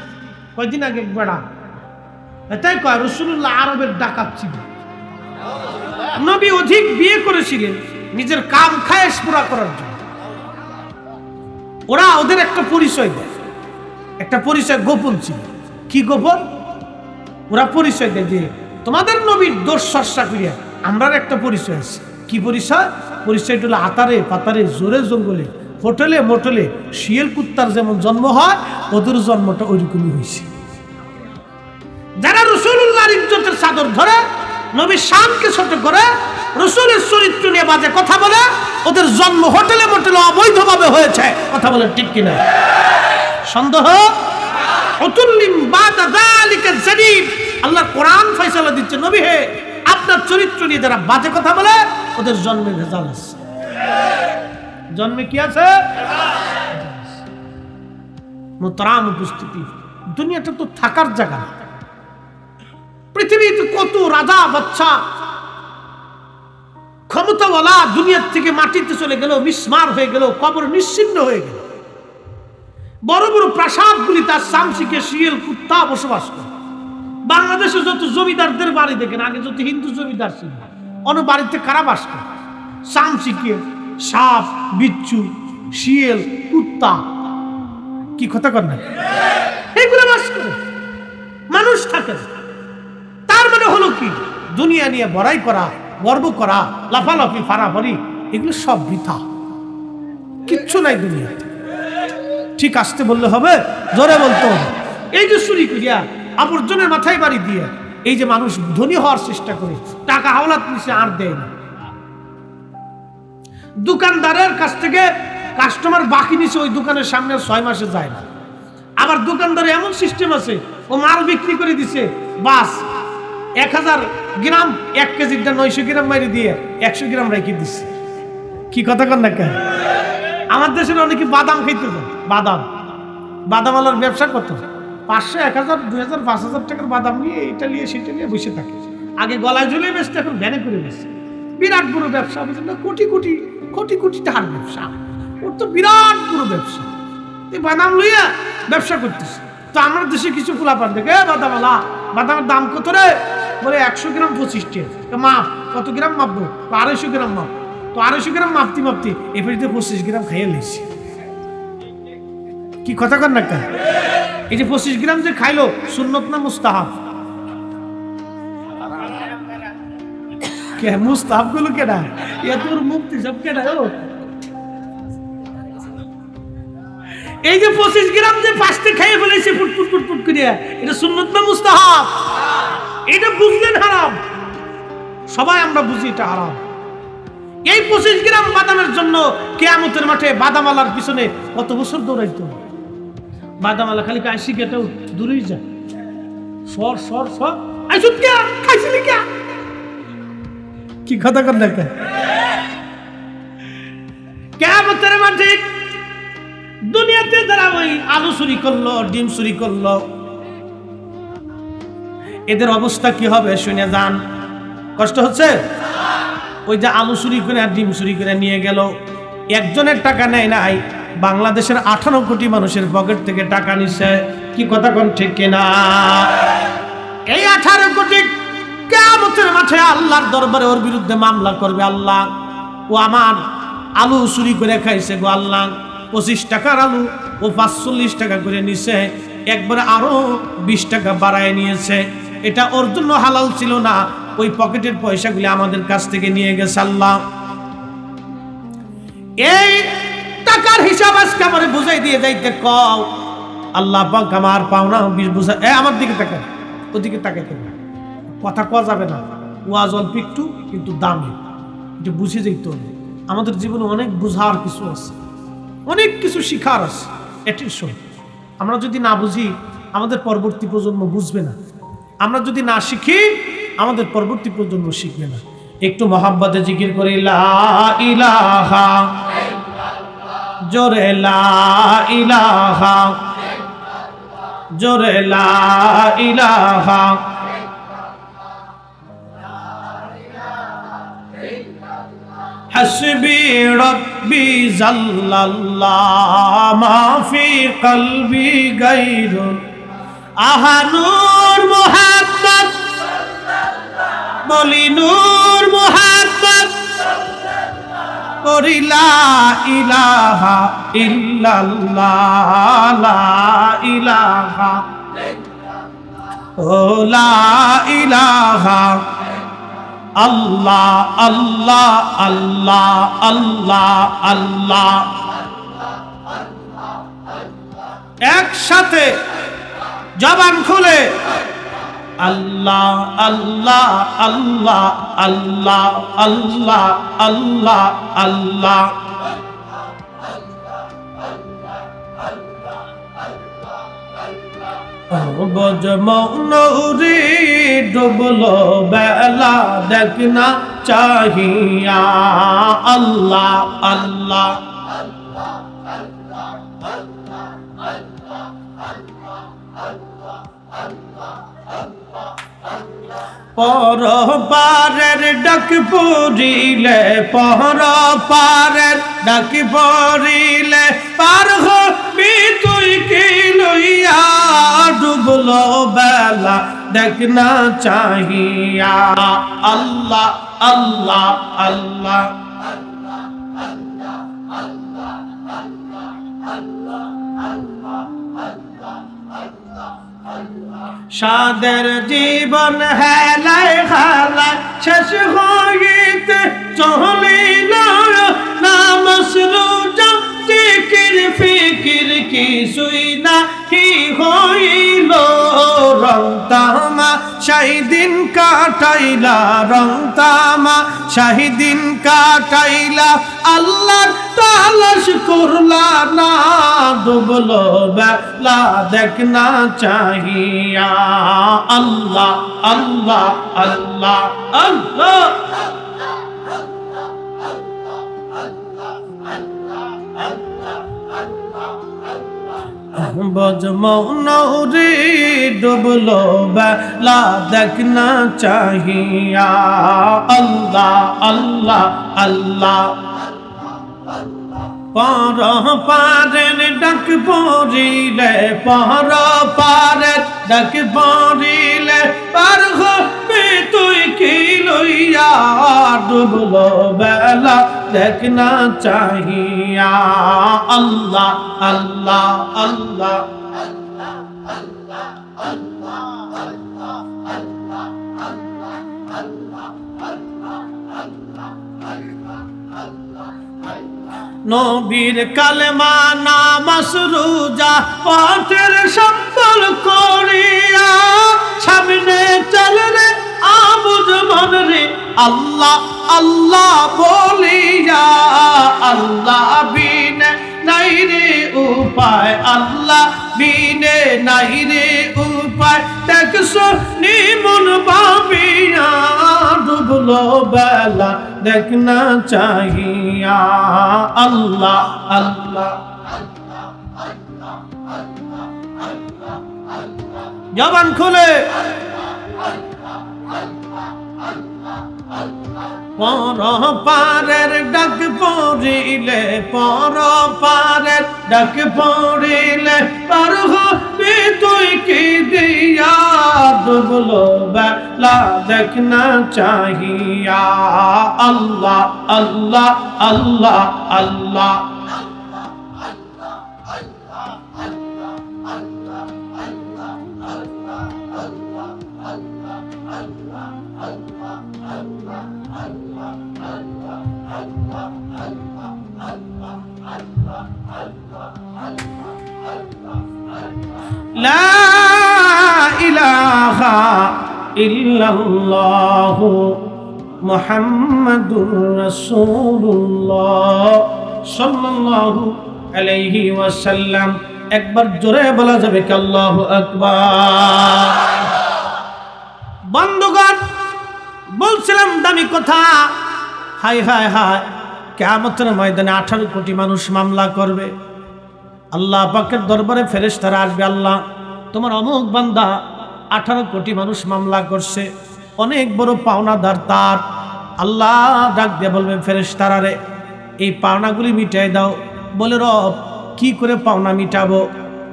কয়দিন আগে বেড়া এটাই কয় রাসূলুল্লাহ আরবের ডাকাত ছিল। নবী অধিক বিয়ে করেছিলেন নিজের কাম খায়েশ পুরা করার জন্য। ওরা ওদের একটা পরিচয় দেয়, একটা পরিচয় গোপন ছিল। কি গোপন? ওরা পরিচয় দেয় যে তোমাদের নবীর দোষ চর্চা করিয়া আমরা একটা পরিচয় আছে। কি পরিচয়? পরিচয়টা হলো আতারে পাতারে, জোরে জঙ্গলে, হোটেলে মোটেলে শিয়াল কুত্তার যেমন জন্ম হয়, ওদের জন্মটা ওইরকমই হয়েছে। যারা রাসূলুল্লাহর ইজ্জতের চাদর ধরে, নবীর শানকে ছোট করে, রাসূলের চরিত্র নিয়ে বাজে কথা বলে, ওদের জন্ম হোটেলে মোটেলে অবৈধভাবে হয়েছে। কথা বলে ঠিক কিনা? সন্দেহ? উতুল্লিম বাদা যালিকা জানিব। আল্লাহর কোরআন ফয়সালা দিচ্ছে, নবী হে, আপনার চরিত্র নিয়ে যারা বাজে কথা বলে, ওদের জন্মে ভেজাল আছে। জন্মে কি আছে? মুহতারাম উপস্থিতি, দুনিয়াটা তো থাকার জায়গা না। পৃথিবীতে কত রাজা বাদশা ক্ষমতাওয়ালা দুনিয়ার থেকে মাটিতে চলে গেল, মিসমার হয়ে গেল, কবর নিশ্চিহ্ন হয়ে গেল। বড় বড় প্রাসাদগুলি তার সামসিকে শিয়াল কুত্তা বসবাস করে। বাংলাদেশে যত জমিদারদের বাড়ি দেখেন, আগে যত হিন্দু জমিদার ছিল, অন্য বাড়িতে কারা বাস করে? সামসিকে, সাপ, বিচ্ছু, শিয়াল, কুত্তা, কি কথা কর না, এগুলো বাস করে, মানুষ থাকে। তার মানে হলো কি, দুনিয়া নিয়ে বড়াই করা, গর্ব করা, লাফালাফি, ফারাফারি, এগুলো সব বৃথা, কিচ্ছু নাই দুনিয়াতে। ঠিক আসতে বললে হবে, জোরে বলতে হবে। এই যে চুরি করিয়া আবর্জনের মাথায় বাড়ি দিয়ে এই যে মানুষ ধনী হওয়ার চেষ্টা করে, টাকা হাওলাত নিচে আর দেয় না। দোকানদারের কাছ থেকে কাস্টমার বাকি নিচে ওই দোকানের সামনে 6 মাসে যায় না। আবার দোকানদারে এমন সিস্টেম আছে, ও মাল বিক্রি করে দিছে, বাস 1000 গ্রাম 1 কেজিটা 900 গ্রাম মারি দিয়ে 100 গ্রাম রেখে দিচ্ছে। কি কথা কন না কেন? আমার দেশের অনেকে বাদাম খাইতে যায়, বাদামওয়ালার ব্যবসা কত, 500, 1000, 2000, 5000 টাকার বাদাম নিয়ে এটা নিয়ে সেটা নিয়ে বসে থাকে। আগে গলায় ঝুলিয়ে বেচতে, এখন ভ্যানে করে বেচছে। বিরাট বড় ব্যবসা, বুঝলেন না? কোটি কোটি কোটি কোটি টাকার ব্যবসা, ওর তো বিরাট বড় ব্যবসা। এই বাদাম লইয়া ব্যবসা করতেছে। তো আমার দেশে কিছু পোলাপান দেখে, বাদামওয়ালা, বাদামের দাম কত রে? বলে 100 গ্রাম 25 টাকা। মাপ কত গ্রাম মাপবো? 250 গ্রাম মাপ। তো 250 গ্রাম মাপতে মাপতে এবারে 25 গ্রাম খাইয়ে নিয়েছি। কি কথা কর না কেন? এই যে 25 গ্রাম যে খাইলো, সুন্নত না মুস্তাহাব? কে মুস্তাহাব গুলো কেডা? এতর মুক্তি সব কেডা? এই যে 25 গ্রাম যে পাঁচতে খাইয়ে ফেলেছে ফুটফুট ফুটফুট করিয়া, এটা সুন্নত না মুস্তাহাব? এটা বুঝলেন হারাম। সবাই আমরা বুঝি এটা হারাম। এই 25 গ্রাম বাদামের জন্য কিয়ামতের মাঠে বাদামওয়ালার পিছনে কত বছর দৌড়াইতো। বাদামওয়ালা খালি কাশি কেটেও দূরেই যায়, সর সর সর, আইসুত কে খাইছিলি কে? কি কথা কর না কেন? কিয়ামতের মাঠে দুনিয়াতে যারা ওই আলু চুরি করলো, ডিম চুরি করলো, এদের অবস্থা কি হবে শুনে যান। কষ্ট হচ্ছে? ওই যে আলু চুরি করে আর ডিম চুরি করে নিয়ে গেল, একজনের টাকা নেয় নাই, বাংলাদেশের 18 কোটি মানুষের পকেট থেকে টাকা নিছে। কি কথা কোন ঠিক কিনা? এই 18 কোটি কিয়ামতের মাঠে আল্লাহর দরবারে ওর বিরুদ্ধে মামলা করবে। আল্লাহ, ও আমার আলু চুরি করে খাইছে গো আল্লাহ, 25 টাকার আলু ও 45 টাকা করে নিছে, একবারে আরো 20 টাকা বাড়ায় নিয়েছে। এটা ওর জন্য হালাল ছিল না, ওই পকেটের পয়সাগুলি আমাদের কাছ থেকে নিয়ে গেছে। আল্লাহ, এই টাকার হিসাব আজকে আমারে বুঝাই দিয়ে যাইতে কও। আল্লাহ পাক আমার পাওনা 20 বুঝা, আমার দিকে তাকান, ওদিকে তাকাইতে না, কথা কওয়া যাবে না। ওয়াজ অল্প একটু, কিন্তু দামি, এটা বুঝে যাইতে হবে। আমাদের জীবনে অনেক বুঝার কিছু আছে, অনেক কিছু শিখার আছে। অ্যাটেনশন, আমরা যদি না বুঝি আমাদের পরবর্তী প্রজন্ম বুঝবে না, আমরা যদি না শিখি আমাদের পরবর্তী প্রজন্ম শিখবে না। একটু মহাব্বতে জিকির করি, লা ইলাহা, জোরে লা ইলাহা, জোরে লা ইলাহা, হাসবি রব্বি জাল্লাল্লাহ মা ফি কলবি গায়রুন, আহা নূর মুহাম্মদ, বলি নূর মুহাম্মদ, করি লা ইলাহা ইল্লাল্লাহ, লা ইলাহা, ও লা ইলাহা, আল্লাহ আল্লাহ আল্লাহ আল্লাহ আল্লাহ। একসাথে জবান খুলে আল্লাহ আল্লাহ আল্লাহ আল্লাহ আল্লাহ আল্লাহ আল্লাহ। বজমৌরি ডুবলো বেলা দেখনা চাহিয়া, আল্লাহ আল্লাহ। পর পারের ডাক পড়িলে, পর পারের ডাক পড়িলে পার হবি তুই তুই কি লইয়া ডুবলো বেলা দেখ না চাহিয়া আল্লাহ আল্লাহ আল্লাহ সাদের জীবন হেলায় হেলায় শেষ হইতে চলিল নামাজ রোজা জিকির ফিকির কিছুই না কি হইল রং তামা শাহিদিন কাটাইলা রং তামা শাহিদিন কাটাইলা আল্লাহর তালাশ করলা না ডুবলো বেলা দেখ না চাহিয়া আল্লাহ আল্লাহ আল্লাহ আল্লাহ বজমৌনৌরি ডুবলো বেলা দেখ না চাহিয়া আল্লাহ আল্লাহ আল্লাহ পর পারের ডাক পড়িলে পর পারের ডাক পড়িলে পার হবে তুই কি লইয়া ডুবলো বেলা দেখ না চাহিয়া আল্লাহ আল্লাহ আল্লাহ নবীর কালেমা নামাজ রোজা পথের সম্বল করিয়া সামনে চল রে আবুদ মন রে আল্লাহ আল্লাহ বলিয়া আল্লাহ বিনে নাই রে উপায় আল্লাহ বিনে নাই রে উপায় দেখছো নিমন ভাবিয়া ডুবলো বেলা দেখ না চাহিয়া আল্লাহ আল্লাহ জবান খুলে পর পারের ডাক পড়িলে পর পারের ডাক পড়িলে পার হবে তুই কি দিয়া ডুবলো বেলা দেখ না চাহিয়া আল্লাহ আল্লাহ আল্লাহ আল্লাহ লা ইলাহা ইল্লাল্লাহ মুহাম্মাদুর রাসূলুল্লাহ সাল্লাল্লাহু আলাইহি ওয়াসাল্লাম। একবার জোরে বলা যাবে কি আল্লাহু আকবার। বন্ধুগণ, বলছিলাম দামি কথা। হায় হায় হায়, কিয়ামতের ময়দানে 18 কোটি মানুষ মামলা করবে। আল্লাহ পাকের দরবারে ফেরেশতারা আসবে, আল্লাহ তোমার অমুক বান্দা 18 কোটি মানুষ মামলা করছে, অনেক বড় পাওনাদার তার। আল্লাহ ডাক দিয়ে বলবে ফেরেশতারা রে, এই পাওনাগুলি মিটাই দাও। বলে রব কি করে পাওনা মিটাবো?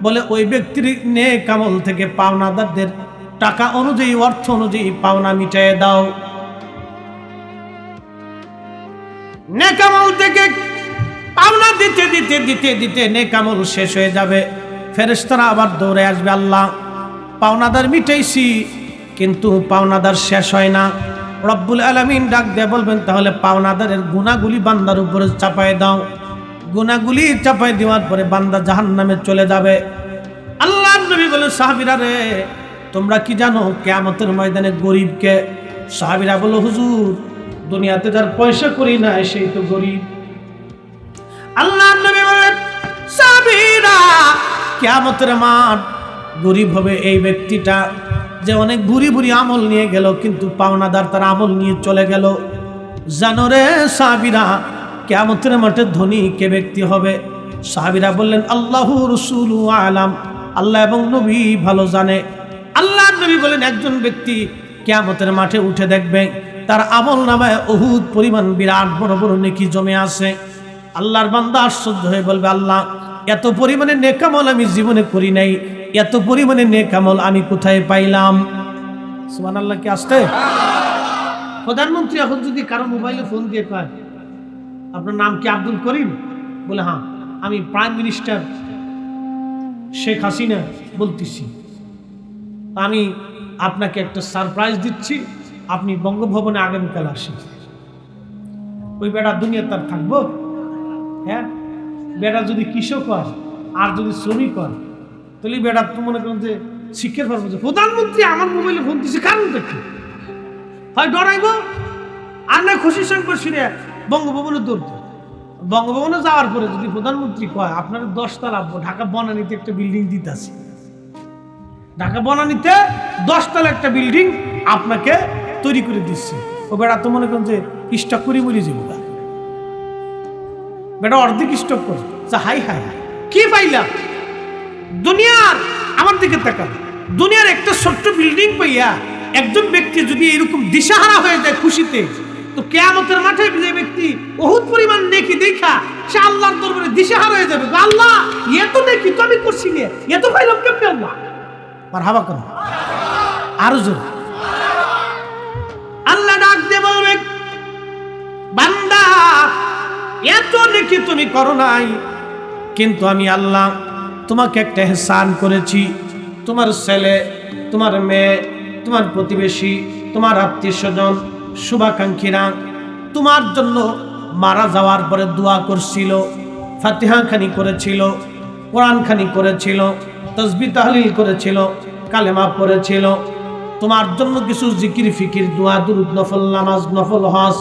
বলে ওই ব্যক্তির নেক আমল থেকে পাওনাদারদের টাকা অনুযায়ী, অর্থ অনুযায়ী পাওনা মিটাই দাও। নেক আমল থেকে পাওনা দিতে দিতে দিতে দিতে নেক আমল শেষ হয়ে যাবে। ফেরেশতারা আবার দৌড়ে আসবে, আল্লাহ পাওনাদার মিটাইছি কিন্তু পাওনাদার শেষ হয় না। রব্বুল আলামিন ডাক দিয়ে বলবেন তাহলে পাওনাদারের গুনাহগুলি বান্দার উপরে চাপায় দাও। গুনাহগুলি চাপায় দেওয়ার পরে বান্দা জাহান্নামে চলে যাবে। আল্লাহর নবী বলে, সাহাবীরা রে তোমরা কি জানো কিয়ামতের ময়দানে গরিবকে? সাহাবীরা বলে, হুজুর দুনিয়াতে যার পয়সা করি না সেই তো গরিব। আল্লাহর নবী বলেন, সাহাবীরা কিয়ামতের মাঠ গরিব হবে এই ব্যক্তিটা যে অনেক বুড়ি বুড়ি আমল নিয়ে গেল কিন্তু পাওনাদার তার আমল নিয়ে চলে গেল। জানো রে সাহাবীরা কিয়ামতের মাঠে ধনী কে ব্যক্তি হবে? সাহাবীরা বললেন, আল্লাহু রাসূলু আলাম, আল্লাহ এবং নবী ভালো জানে। আল্লাহর নবী বলেন, একজন ব্যক্তি কিয়ামতের মাঠে উঠে দেখবে তার আমল নামায় উহুদ পরিমাণ বিরাট বড় বড় নেকি জমে আছে। আল্লাহর বান্দা আশ্চর্য হয়ে বলবে, আল্লাহ এত পরিমাণে নেকামল আমি জীবনে করি নাই, এত পরিমাণে নেকামল আমি কোথায় পাইলাম? সুবহানাল্লাহ কি আসতে? প্রধানমন্ত্রী এখন যদি কারো মোবাইলে ফোন দিয়ে কয় আপনার নাম কি আব্দুল করিম, বলে হ্যাঁ আমি প্রাইম মিনিস্টার শেখ হাসিনা বলতেছি, আমি আপনাকে একটা সারপ্রাইজ দিচ্ছি, আপনি বঙ্গভবনে আগামীকাল আসেন। ওই বেটা দুনিয়া তার থাকবো? হ্যাঁ, বেটা যদি কৃষক হয় আর যদি শ্রমিক হয় তাহলে বেটা তো মনে করেন যে শিক্ষার পারবো যে প্রধানমন্ত্রী আমার মোবাইলে ফোন দিচ্ছে, কারণটা কি? হয় ডরাইব আর না খুশির সঙ্গে ফিরে বঙ্গভবনে দৌড়। বঙ্গভবনে যাওয়ার পরে যদি প্রধানমন্ত্রী কয় আপনার 10 তলা ঢাকা বনানীতে একটা বিল্ডিং দিতেছি, ঢাকা বনানীতে 10 তলা একটা বিল্ডিং আপনাকে তৈরি করে দিচ্ছে, ও বেটা তো মনে করেন যে স্টক করে মরে যাবো, বেটা অর্ধেক স্টক করে হাই হাই কি পাইলাম দুনিয়ার। আমার দিকে তাকান, দুনিয়ার একটা ছোট্ট বিল্ডিং পাইয়া একজন ব্যক্তি যদি এরকম দিশাহারা হয়ে যায় খুশিতে, তো কিয়ামতের মাঠে যে ব্যক্তি বহুত পরিমাণ নেকি দেখা সে আল্লাহর দরবারে দিশাহারা হয়ে যাবে, আল্লাহ এত নেকি তো আমি করছি না, এত পাইলাম কেমনে আল্লাহ? মারহাবা করো আরো জোর। আল্লাহ ডাক দিয়ে বলবে বান্দা এত নেকি তুমি করো নাই, কিন্তু আমি আল্লাহ তোমাকে একটা ইহসান করেছি। তোমার ছেলে, তোমার মেয়ে, তোমার প্রতিবেশী, তোমার আত্মীয় স্বজন, শুভাকাঙ্ক্ষীরা তোমার জন্য মারা যাওয়ার পরে দোয়া করছিল, ফাতিহা খানি করেছিল, কোরআন খানি করেছিল, তাসবিহ তাহলিল করেছিল, কালেমা পড়েছিল, তোমার জন্য কিছু জিকির ফিকির দোয়া দুরূদ নফল নামাজ নফল হজ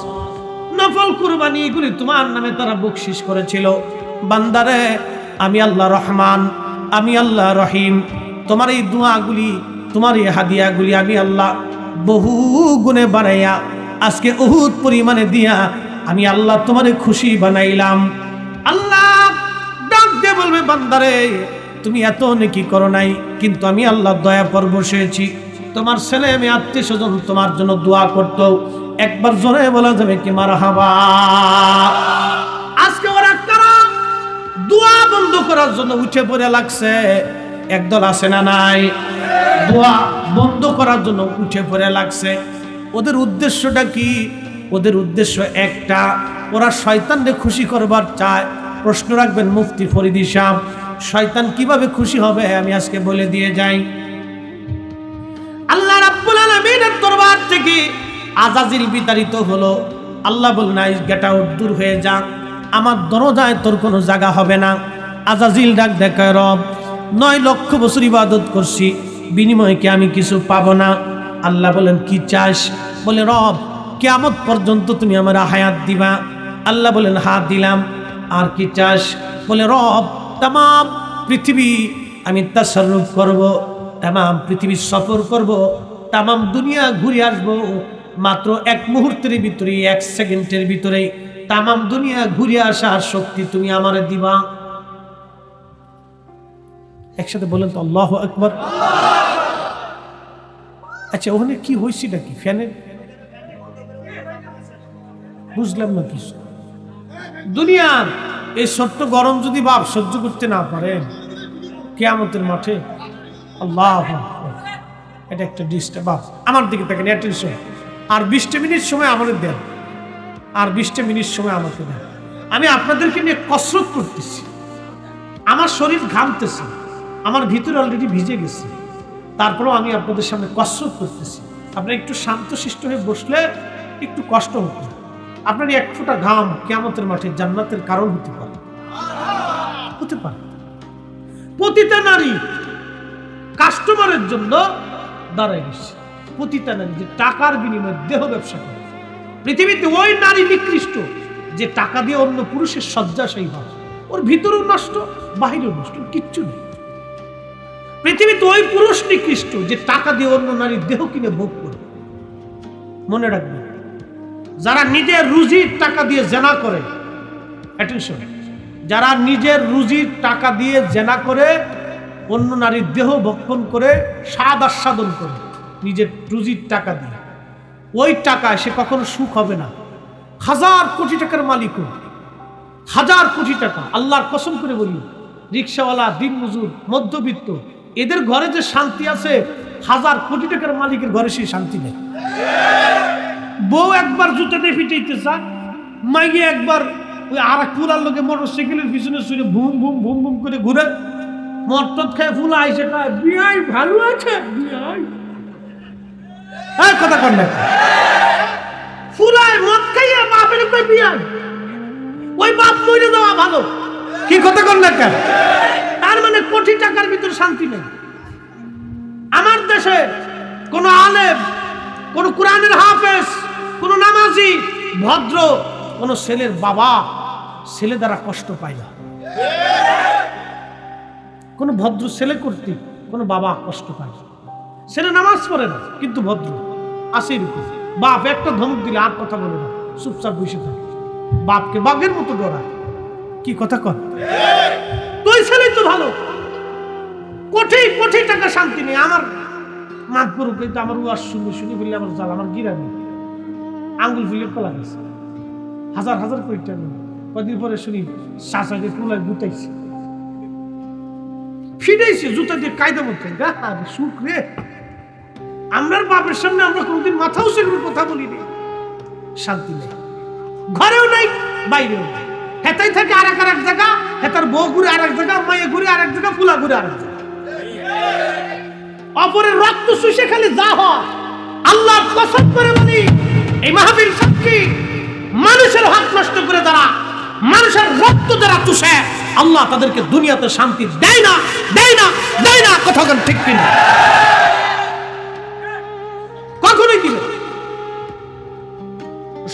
নফল কুরবানি এগুলি তোমার নামে তারা বকশিশ করেছিল। বান্দারে আমি আল্লাহ রহমান, আমি আল্লাহ রহিম, তোমার এই দোয়াগুলি, তোমার এই হাদিয়াগুলি আমি আল্লাহ বহু গুণে বানাইয়া আজকে উহুদ পরিমাণে দিয়া আমি আল্লাহ তোমারে খুশি বানাইলাম। আল্লাহ ডাক দিয়ে বলবে বান্দারে তুমি এত নেকি করো নাই, কিন্তু আমি আল্লাহ দয়া পর বসেছি। তোমার ছেলে মেয়ে আত্মীয় স্বজন তোমার জন্য দোয়া করতো, একবার জোরে বলা যাবে কি মারহাবা? আজকে ওরা কারা দোয়া বন্ধ করার জন্য উঠে পড়ে লাগছে? একদল আছে না নাই? দোয়া বন্ধ করার জন্য উঠে পড়ে লাগছে। ওদের উদ্দেশ্যটা কি? ওদের উদ্দেশ্য একটা, ওরা শয়তানকে খুশি করবার চায়। প্রশ্ন রাখবেন মুফতি ফরিদি সাহেব, শয়তান কিভাবে খুশি হবে আমি আজকে বলে দিয়ে যাই। আল্লাহ রাব্বুল আলামিনের দরবার থেকে আজাজিল বিতাড়িত হলো। আল্লাহ বললেন গেট আউট, দূর হয়ে যা, আমার দরজায় তোর কোনো জায়গা হবে না। আজাজিল ডাক দেখায় রব 9 লক্ষ বছর ইবাদত করছি, বিনিময়ে কি আমি কিছু পাবো না? আল্লাহ বলেন কি চাস? বলে রব কিয়ামত পর্যন্ত তুমি আমার হায়াত দিবা। আল্লাহ বলেন হাত দিলাম। আর কি চাস? বলে রব তাম পৃথিবী আমি তাসাররুফ করব, তাম পৃথিবী সফর করব, তাম দুনিয়া ঘুরে আসবো, মাত্র 1 মুহূর্তের ভিতরে 1 সেকেন্ডের ভিতরে তাম দুনিয়া ঘুরে আসার শক্তি তুমি আমারে দিবা। একসাথে বলেন তো আল্লাহু আকবার। আচ্ছা ওখানে কি হয়েছিল কি? ফ্যানের বুঝলাম না কিছু। দুনিয়ার এই ছোট্ট গরম যদি বাপ সহ্য করতে না পারেন কিয়ামতের মাঠে, আল্লাহ এটা একটা ডিস্টার্ব। বাপ আমার দিকে দেখেন, অ্যাটেনশন। আর 20টা মিনিট সময় আমাদের দেন, আর 20টা মিনিট সময় আমাকে দেন। আমি আপনাদেরকে নিয়ে কসরত করতেছি, আমার শরীর ঘামতেছে, আমার ভিতরে অলরেডি ভিজে গেছে, তারপরেও আমি আপনাদের সামনে কসরত করতেছি। আপনারা একটু শান্তশিষ্ট হয়ে বসলে একটু কষ্ট হতো। আপনার 1 ফোঁটা ঘাম কিয়ামতের মাঠে জান্নাতের কারণ হতে পারে, হতে পারে। প্রতিটা নারী কাস্টমারের জন্য দাঁড়ায় গেছে, প্রতিটা নারী যে টাকার বিনিময়ে দেহ ব্যবসা করে। পৃথিবীতে ওই নারী নিকৃষ্ট যে টাকা দিয়ে অন্য পুরুষের শয্যাশায়ী হয়, ওর ভিতরেও নষ্ট বাহিরেও নষ্ট, কিচ্ছু নেই। পৃথিবীতে ওই পুরুষ নিকৃষ্ট যে টাকা দিয়ে অন্য নারীর দেহ কিনে ভোগ করে। মনে রাখবে, যারা নিজের রুজির টাকা দিয়ে জেনা করে, অ্যাটেনশন, যারা নিজের রুজির টাকা দিয়ে জেনা করে, অন্য নারীর দেহ ভক্ষণ করে, স্বাদ আস্বাদন করে নিজের রুজির টাকা দিয়ে, ওই টাকায় সে কখনো সুখ হবে না। 1000 কোটি টাকার মালিক, 1000 কোটি টাকা, আল্লাহর কসম করে বলি রিক্সাওয়ালা, দিনমজুর, মধ্যবিত্ত, এদের ঘরে যে শান্তি আছে, হাজার কোটি টাকার মালিকের ঘরে সেই শান্তি নেই। বউ একবার জুতা দিয়ে ফিটাইতে চায়, মাইয়ে একবার ওই আর এক ফুলার লোকে মোটরসাইকেলের পিছনে শুনে ভুম ভুম ভুম ভুম করে ঘুরে, মটর খায় ফুলা আইসে খায়, বিয়াই ভালো আছে বিয়াই, কথা কর না, ফুলায় মদ খাইয়া বাপের কই বিয়াই, ওই বাপ মরে দেওয়া ভালো, কি কথা কর না কেন? তার মানে কোটি টাকার ভিতর শান্তি নেই। আমার দেশে কোন আলেম, কোন কোরআনের হাফেজ, কোন নামাজি, ভদ্র কোন ছেলের বাবা ছেলে দ্বারা কষ্ট পায় না। কোন ভদ্র ছেলে কর্তৃক কোন বাবা কষ্ট পায় না। ছেলে নামাজ পড়ে না কিন্তু ভদ্র, আসে এরকম। বাপ একটা ধমক দিলে আর কথা বলে না, চুপচাপ বসে থাকে, বাপকে বাঘের মতো ডরায়, কি কথা কর? তুই ছেলে তো ভালো, কোটি কোটি টাকা শান্তি নেই। আমার মাত করুক, কিন্তু আমার ওয়াজ শুনে শুনে বললে আমার জাল, আমার গিরামি আঙ্গুল ফুলে কলা গেছে, হাজার হাজার কোটি টাকা। কদিন পরে শুনি শাসাকে ফুলায় গুতাইছে, ফিরেছে জুতা দিয়ে কায়দা মতো, সুখ রে। আমরার বাপের সামনে আমরা কোনোদিন মাথাও সেগুলো কথা বলিনি, শান্তি নেই, ঘরেও নাই বাইরেও নাই। হেতাই থাকে আর এক জায়গা, হেতার বউ ঘুরে আর এক জায়গা, মায়ে ঘুরে আর এক জায়গা, ফুলা ঘুরে আর এক জায়গা। অপরের রক্ত শুষে খালি যা হয়, আল্লাহ কসম করে বলি, এই মাহফিল সাক্ষী, মানুষের হাত নষ্ট করে যারা মানুষের রক্ত যারা চুষে, আল্লাহ তাদেরকে দুনিয়াতে শান্তি দেয় না, দেয় না, দেয় না। কথা বলেন ঠিক কিনা? কখনোই দিবে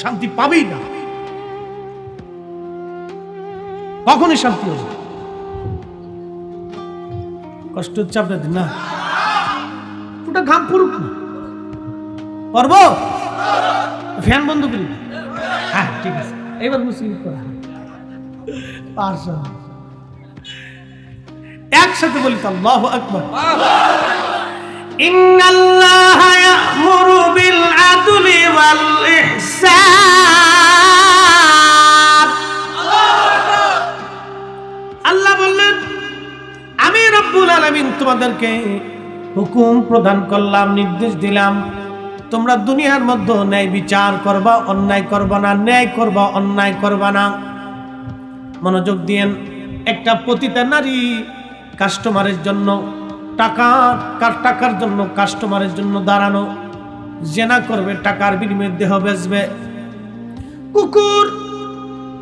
শান্তি পাবেই না, কখনোই শান্তি হবে। কষ্ট হচ্ছে আপনাদের না? ওটা ঘাম পড়ুক না, পারব? ফ্যান বন্ধ করি। হ্যাঁ ঠিক আছে, এবার মুসলিম করা পারছো, একসাথে বলি তো আল্লাহু আকবার। ইন্নাল্লাহা ইয়া'মুরু বিল আদলি ওয়াল ইহসান। আল্লাহ বললেন, আমি রব্বুল আলামিন তোমাদেরকে হুকুম প্রদান করলাম, নির্দেশ দিলাম, তোমরা দুনিয়ার মধ্যে ন্যায় বিচার করবা, অন্যায় করবা না, ন্যায় করবা, অন্যায় করবা না। মনোযোগ দিয়েন, একটা পতিতা নারী কাস্টমারের জন্য টাকার জন্য কাস্টমারের জন্য দাঁড়ানো, জেনা করবে, টাকার বিনিময়ে দেহ বেচবে। কুকুর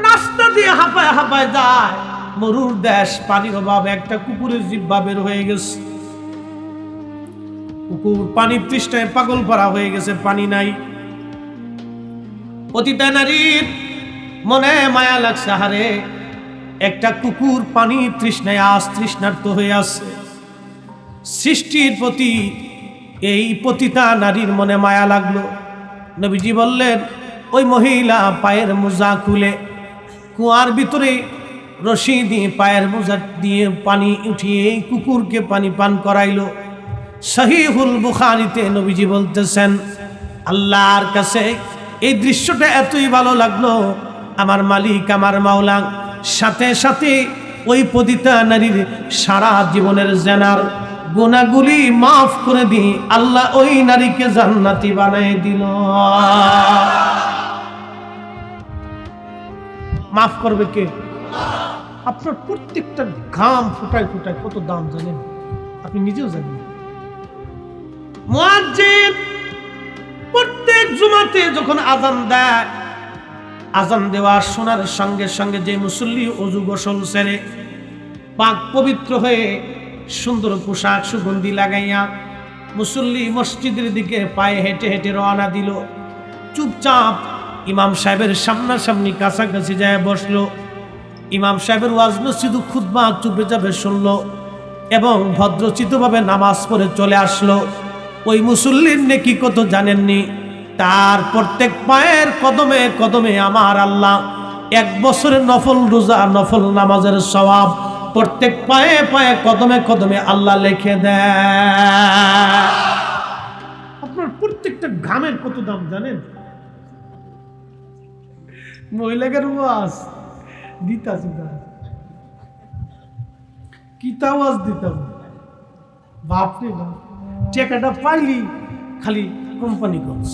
রাস্তা দিয়ে হাঁপায় হাঁপায় যায়, মরুর দেশ, পানির অভাবে একটা কুকুরের জিহ্বা বের হয়ে গেছে, কুকুর পানির তৃষ্ণায় পাগল পারা হয়ে গেছে, পানি নাই। পতিতা নারীর মনে মায়া লাগছে, হারে একটা কুকুর পানি তৃষ্ণায় আজ তৃষ্ণার্ত হয়ে আছে। সৃষ্টির প্রতি এই পতিতা নারীর মনে মায়া লাগলো। নবীজি বললেন, ওই মহিলা পায়ের মোজা খুলে কুয়ার ভিতরে রশি দিয়ে পায়ের মোজা দিয়ে পানি উঠিয়ে এই কুকুরকে পানি পান করাইলো। সহিহুল বুখারীতে নবীজি বলতেছেন, আল্লাহর কাছে এই দৃশ্যটা এতই ভালো লাগলো, আমার মালিক, আমার মাওলা সাথে সাথে ওই পতিতা নারীর সারা জীবনের জেনার গুনাহগুলি মাফ করে দিয়ে আল্লাহ ওই নারীকে জান্নাতি বানায় দিল। মাফ করবে কে? আপনার প্রত্যেকটা ঘাম ফুটায় ফুটায় কত দাম জানেন? আপনি নিজেও জানেন। মুয়াজ্জিন প্রত্যেক জুমাতে যখন আযান দেয়, আযান দেওয়া শোনার সঙ্গে সঙ্গে যে মুসল্লি ওযু গোসল সেরে পাক পবিত্র হয়ে সুন্দর পোশাক সুগন্ধি লাগাইয়া মুসল্লি মসজিদের দিকে পায়ে হেঁটে হেঁটে রওনা দিল। চুপচাপ ইমাম সাহেবের সামনাসামনি কাছাকাছি যায় বসলো। ইমাম সাহেবের ওয়াজ নসিহত খুতবা চুপে চাপে শুনলো এবং ভদ্রচিতভাবে নামাজ পড়ে চলে আসলো। ওই মুসল্লির নেকি কত জানেননি? তার প্রত্যেক পায়ের কদমে কদমে আমার আল্লাহ 1 বছরের নফল রোজা নফল নামাজের সওয়াব প্রত্যেক পায়ে পায়ে কদমে কদমে আল্লাহ লিখে দেয়। আপনার প্রত্যেকটা ঘামের কত দাম জানেন? মহিলাদের ওয়াজ দিতাছি না, কি তাওয়াজ দিতাম বাপরে বাপ, টাকাটা পাইলি খালি কোম্পানি গঞ্জ,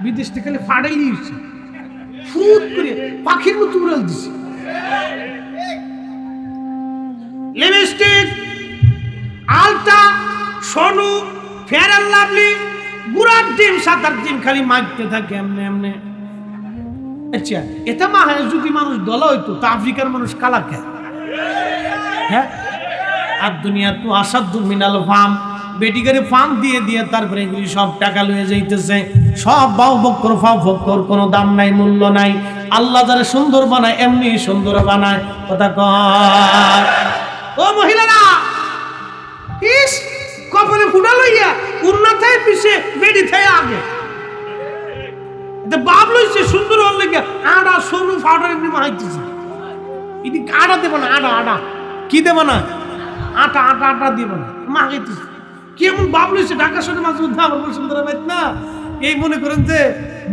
বিদেশ থেকে খালি ফাড়াইলি ফুট করে পাখির মতো উড়াল দিছে। লিপস্টিক, আলতা, সোনু, ফেয়ার অ্যান্ড লাভলি, গুড়ার ডিম, সাতার ডিম খালি মাখতে থাকে এমনি এমনি। আচ্ছা, এটা মা হয় যদি মানুষ দলা হইতো তা আফ্রিকার মানুষ কালা খায়। হ্যাঁ, আর দুনিয়া তো আসাদু মিনাল ফার্ম, বেটিকারে ফার্ম দিয়ে দিয়ে তারপরে এগুলি সব টাকা লয়ে যাইতেছে, সব বাউ বক্কর ফাও বক্কর, কোনো দাম নাই, মূল্য নাই। আল্লাহ যারা সুন্দর বানায় এমনি সুন্দর বানায়। কথা কয় ও মহিলারা, ইস কপালে ফুটা লইয়া উন্না থাই পিছে বেডি থাই আগে, এটা বাপ লইছে সুন্দর হল লেগে আড়া সরু ফাটার এমনি মাইতেছে। এটি আড়া দেব না, আড়া আড়া কি দেব না, আটা আটা আটা দিব না, মাগাইতেছে। কেমন বাপ লইছে ঢাকা শহরে মাঝে মধ্যে আমার বসুন্ধরা বাইত না, এই মনে করেন যে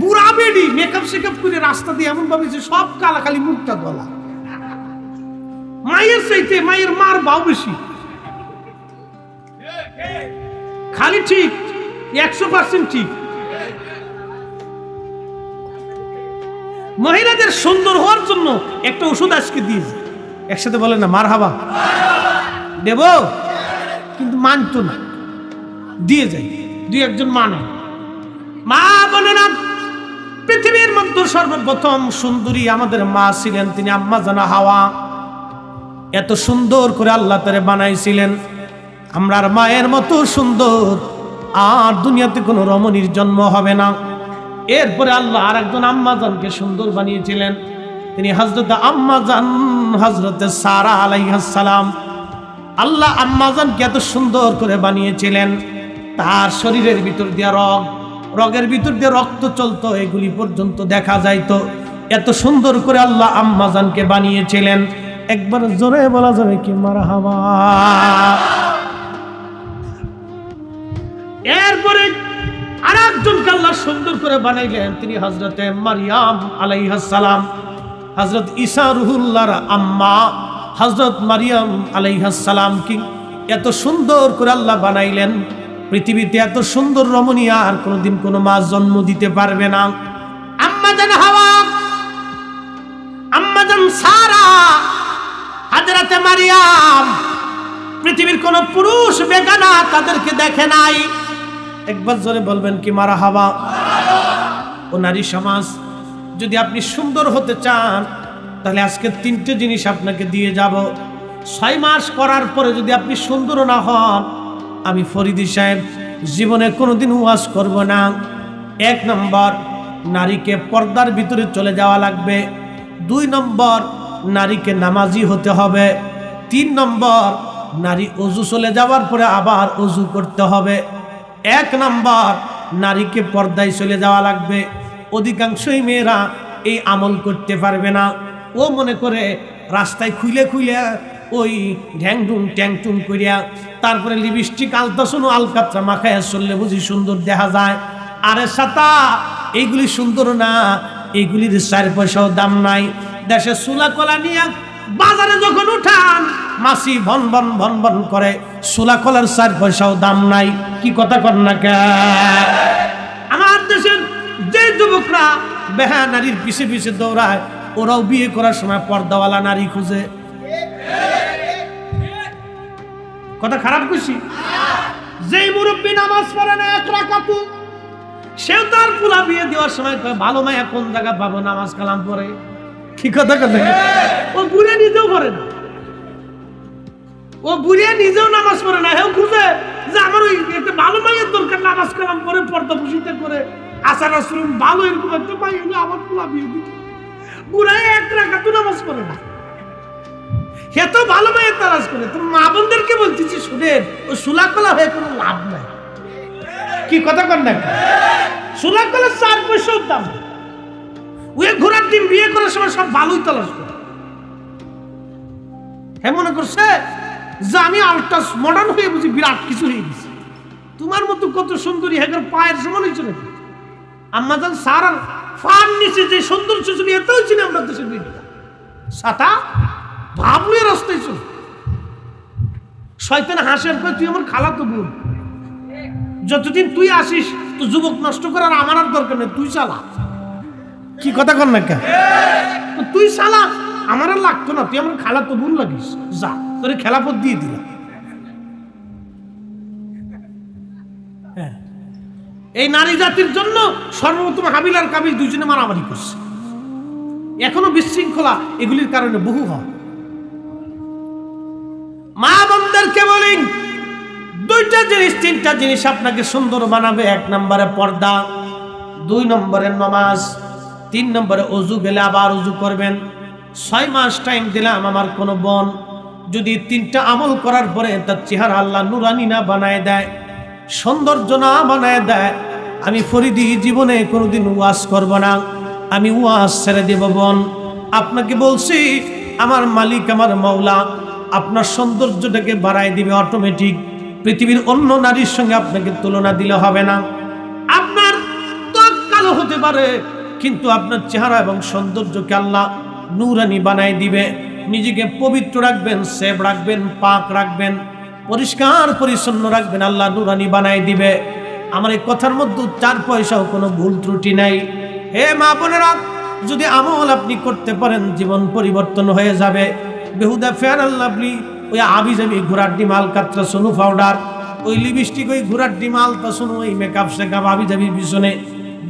বুড়া বেডি মেকআপ শেকআপ করে রাস্তা দিয়ে এমন ভাবে সব কালা, খালি মুখটা গলা। মায়ের চাইতে মায়ের মার বাউ বেশি, খালি ঠিক 100% ঠিক। মহিলাদের সুন্দর হওয়ার জন্য একটা ওষুধ আজকে দিয়েছে, একসাথে বলে না মারহাবা, দেব কিন্তু মানতো না, দিয়ে যায় দুই একজন মানে। মা বলে না, পৃথিবীর মধ্যে সর্বপ্রথম সুন্দরী আমাদের মা ছিলেন, তিনি আম্মা জানা হাওয়া। এত সুন্দর করে আল্লাহ তারে বানাইছিলেন, আমরার মায়ের মতো সুন্দর আর দুনিয়াতে কোনো রমণীর জন্ম হবে না। এরপরে আল্লাহ আর একজন আম্মাজানকে সুন্দর বানিয়েছিলেন, তিনি হযরত আম্মাজান হযরতে সারা আলাইহিস সালাম। আল্লাহ আম্মাজানকে এত সুন্দর করে বানিয়েছিলেন, তার শরীরের ভিতর দিয়ে রগের ভিতর দিয়ে রক্ত চলতো, এগুলি পর্যন্ত দেখা যাইতো। এত সুন্দর করে আল্লাহ আম্মাজানকে বানিয়েছিলেন। একবার জোরে বলা যাবে কি মারহাবা। এরপরে আর একজনকে আল্লাহ সুন্দর করে বানাইলেন, তিনি হযরতে মারিয়াম আলাইহিস সালাম। হযরত ঈসা রুহুল্লাহর আম্মা হযরত মারিয়াম আলাইহিস সালাম কি এত সুন্দর করে আল্লাহ বানাইলেন। পৃথিবীতে এত সুন্দর রমণী আর কোনোদিন কোনো মা জন্ম দিতে পারবে না। আম্মাজান হাওয়া, আম্মাজান সারা, হযরতে মারিয়াম, পৃথিবীর কোন পুরুষ বেগানা তাদেরকে দেখে নাই। একবার জোরে বলবেন কি মারহাবা। ও নারী সমাজ, যদি আপনি সুন্দর হতে চান তাহলে আজকে 3টে জিনিস আপনাকে দিয়ে যাব। 6 মাস করার পরে যদি আপনি সুন্দর না হন, আমি ফরিদি সাহেব জীবনে কোনোদিন ওয়াজ করব না। 1 নম্বর, নারীকে পর্দার ভিতরে চলে যাওয়া লাগবে। 2 নম্বর, নারীকে নামাজি হতে হবে। 3 নম্বর, নারী অজু চলে যাওয়ার পরে আবার অজু করতে হবে। 1 নম্বর, নারীকে পর্দায় চলে যাওয়া লাগবে। অধিকাংশই মেয়েরা এই আমল করতে পারবে না। ও মনে করে রাস্তায় খুইলে খুইলে ওই ঢ্যাংটুং ট্যাংটুং করিয়া তারপরে লিপস্টিক আলতা শুনো আলকাতরা মাখায় চললে বুঝি সুন্দর দেখা যায়। আরে সাতা, এইগুলি সুন্দর না, এইগুলির 4 পয়সাও দাম নাই। দেশে সুলা কলা নিয়ে বাজারে যখন উঠান, মাসি ভন ভন ভন ভন করে, সুলা কলার 4 পয়সাও দাম নাই। কি কথা কর না কে? আমার দেশের যে যুবকরা বেহা নারীর পিছে পিছে দৌড়ায়, ওরাও বিয়ে করার সময় পর্দাওয়ালা নারী খুঁজে। কথা খারাপ খুশি? যেই মুরব্বী নামাজ পড়ে না 1 রাকাতু, সেও তার পুলা বিয়ে দেওয়ার সময় ভালো মায়া কোন জায়গা পাবো, নামাজ কালাম পড়ে। কি কথা কথা? ও বুড়ে নিজেও পড়ে না, ও বুড়ে নিজেও নামাজ পড়ে না, হেও খুঁজে যে আমার ওই একটা ভালো মায়ের দরকার, নামাজ কালাম পরে পর্দা পুষিতে করে আচার আচরণ ভালো, এরকম একটা মাই হলে আমার পুলা বিয়ে দিত। বুড়াই 1 রাকাতু নামাজ পড়ে না, হে তো ভালো মায়ের তালাশ করে। তোর মা বোনদেরকে বলতেছি, শুনেন, ও সুলাকলা হয়ে কোনো লাভ নাই। কি কথা কর না? সুলাকলা 4 পয়সাও দাম। ওই ঘোড়ার ডিম বিয়ে করার সময় সব ভালোই তালাশ করে। হ্যাঁ, মনে করছে যে আমি আলট্রা মডার্ন হয়ে বুঝি বিরাট কিছু হয়ে গেছি। তোমার মতো কত সুন্দরী হেগের পায়ের সমান হয়েছে নাকি? আম্মাজান সারার ফার নিচে যে সুন্দর সুন্দরী এতই চিনি আমরা দেশের বিয়েটা সাতা। ভাবলে রাস্তায় চল। শয়তান হাসের পর তুই আমার খালাতো বোন, যতদিন তুই আসিস তো যুবক নষ্ট করার আমার আর দরকার নেই, তুই চালা। কি কথা কর না কে? তুই চালা, আমার আর লাগতো না, তুই আমার খালাতো বোন লাগিস, যা তোরে খেলাপথ দিয়ে দিলাম। এই নারী জাতির জন্য সর্বপ্রথম হাবিল আর কাবিল দুইজনে মারামারি করছে। এখনো বিশৃঙ্খলা এগুলির কারণে বহু হয়। মা বোনদেরকে বলি দুইটা জিনিস, তিনটা জিনিস আপনাকে সুন্দর বানাবে। 1 নম্বরে পর্দা, 2 নম্বরে নামাজ, 3 নম্বরে ওযু, গেলে আবার ওযু করবেন। 6 মাস টাইম দিলাম আমার কোন বোন যদি 3টা আমল করার পরে তার চেহারা আল্লাহ নুরানি না বানায় দেয়, সৌন্দর্য না বানায় দেয়, আমি ফরিদি জীবনে কোনোদিন ওয়াজ করব না, আমি ওয়াজ ছেড়ে দেব। বোন, আপনাকে বলছি আমার মালিক আমার মাওলা আপনার সৌন্দর্যটাকে বাড়ায় দিবে অটোমেটিক। পৃথিবীর অন্য নারীর সঙ্গে আপনাকে তুলনা দিলে হবে না। আপনার ত্বক কালো হতে পারে, কিন্তু আপনার চেহারা এবং সৌন্দর্যকে আল্লাহ নূরানি বানায় দিবে। নিজেকে পবিত্র রাখবেন, সেভ রাখবেন, পাক রাখবেন, পরিষ্কার পরিচ্ছন্ন রাখবেন, আল্লাহ নূরানি বানায় দিবে। আমার এই কথার মধ্যে 4 পয়সাও কোনো ভুল ত্রুটি নাই। হে মা বোনেরা, যদি আমল আপনি করতে পারেন জীবন পরিবর্তন হয়ে যাবে। বেহুদা ফেয়ার অ্যান্ড লাভলি, ওই আবি যাবি ঘোড়ার ডিম আলকাত্রা সোনু পাউডার, ওই লিপস্টিক, ওই ঘোড়ার ডিম আলতা সোনু, ওই মেকআপ শেকআপ আবি যাবি পিছনে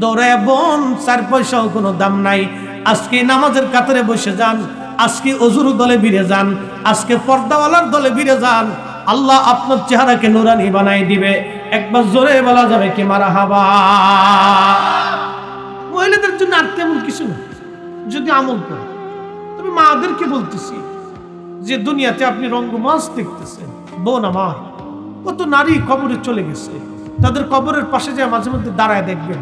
দৌড়ায় বোন, 4 পয়সাও কোনো দাম নাই। আজকে নামাজের কাতারে বসে যান, আজকে অজুর দলে ভিড়ে যান, আজকে পর্দাওয়ালার দলে ভিড়ে যান, আল্লাহ আপনার চেহারাকে নুরানি বানাই দিবে। একবার জোরে বলা যাবে কি মারহাবা। মহিলাদের জন্য আর তেমন কিছু না যদি আমল করে। তবে মাদেরকে বলতেছি যে দুনিয়াতে আপনি রঙ্গমঞ্চ দেখতেছেন, বোন আমার কত নারী কবরে চলে গেছে, তাদের কবরের পাশে যে মাঝে মধ্যে দাঁড়ায় দেখবেন,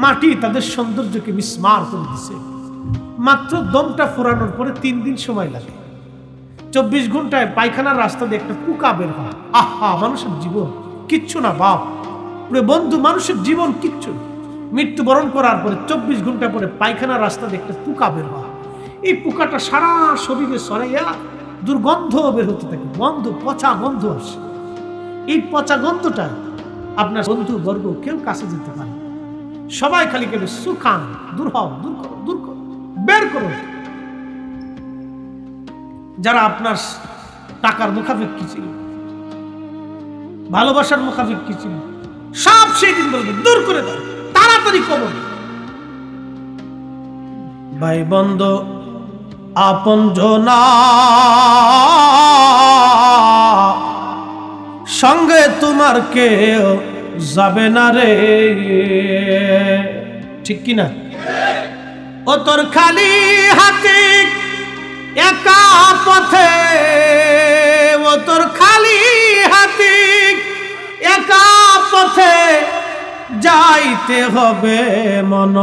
মাটি তাদের সৌন্দর্যকে বিস্মার করে দিছে। মাত্র দমটা ফোরানোর পরে 3 দিন সময় লাগে। 24 ঘন্টায় পায়খানার রাস্তা দিয়ে একটা পোকা বের হয়। আহা, মানুষের জীবন কিচ্ছু না বাপ পুরো বন্ধু, মানুষের জীবন কিচ্ছু। মৃত্যুবরণ করার পরে 24 ঘন্টা পরে পায়খানার রাস্তা দিয়ে একটা পোকা বের হয়। এই পোকাটা সারা শরীরে ছড়াইয়া দুর্গন্ধ বের হতে থাকে, গন্ধ, পচা গন্ধ আসে। এই পচা গন্ধটা আপনার বন্ধু বর্গ কেউ কাছে যেতে পারে, সবাই খালি কেবল সুখান, দূর হও, দূর করো, দূর করো, বের করো। যারা আপনার টাকার মুখাপেক্ষী ছিল, ভালোবাসার মুখাপেক্ষী ছিল, সব সেই দিন বলবে দূর করে দাও, তাড়াতাড়ি কবর। ভাই বন্ধু আপন জনা সঙ্গে তোমার কেউ যাবে না রে, ঠিক কিনা? ও তোর খালি হাতে একা পথে, ও তোর খালি হাতে একা পথে যাইতে হবে মন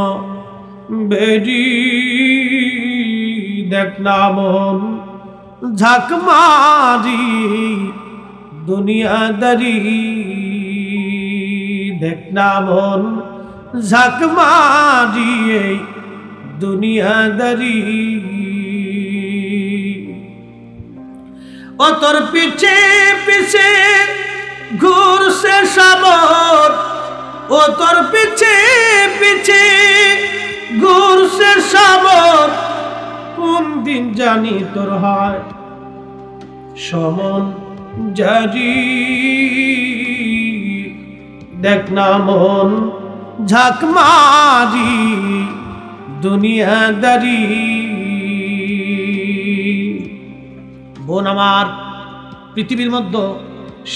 বেরি। দেখ না মন ঝাঁক মারি দুনিয়াদারি, দেখ না মন ঝাঁক মারি এই দুনিয়াদারি। ও তোর পিছে পিছে ঘুরছে সাবর, ও তোর পিছে পিছে ঘুরছে সাবর, কোন দিন জানি তোর হয় সমন জারি। দেখ না মন ঝাঁক মারি দুনিয়াদারি। বোন আমার, পৃথিবীর মধ্যে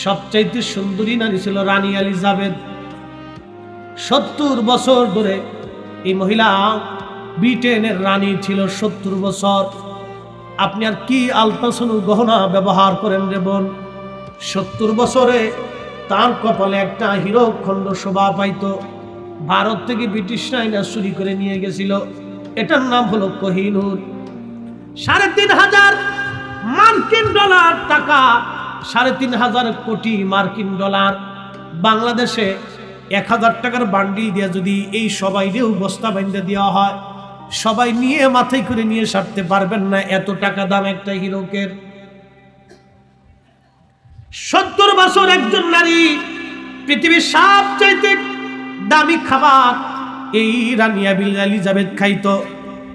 সবচাইতে সুন্দরী নারী ছিল রানী এলিজাবেথ। 70 বছর ধরে এই মহিলা ব্রিটেনের রানী ছিল। 70 বছর। আপনি আর কি আলতাসনু গহনা ব্যবহার করেন রে বোন? 70 বছরে তার কপালে একটা হীরকখণ্ড শোভা পাইত। ভারত থেকে ব্রিটিশরা এটা চুরি করে নিয়ে গেছিল। এটার নাম হলো কোহিনূর। 3,500 মার্কিন ডলার টাকা, 3,500 কোটি মার্কিন ডলার। বাংলাদেশে 1000 টাকার বান্ডিল দিয়ে যদি এই সবাইকেও বস্তা বান্ধে দেওয়া হয়, সবাই নিয়ে মাথায় করে নিয়ে সারতে পারবেন না, এত টাকা দাম একটা হিরকের। 70 বছর একজন নারী পৃথিবীর সবচাইতে দামি খাবার এই রানী এলিজাবেথ খাইতো।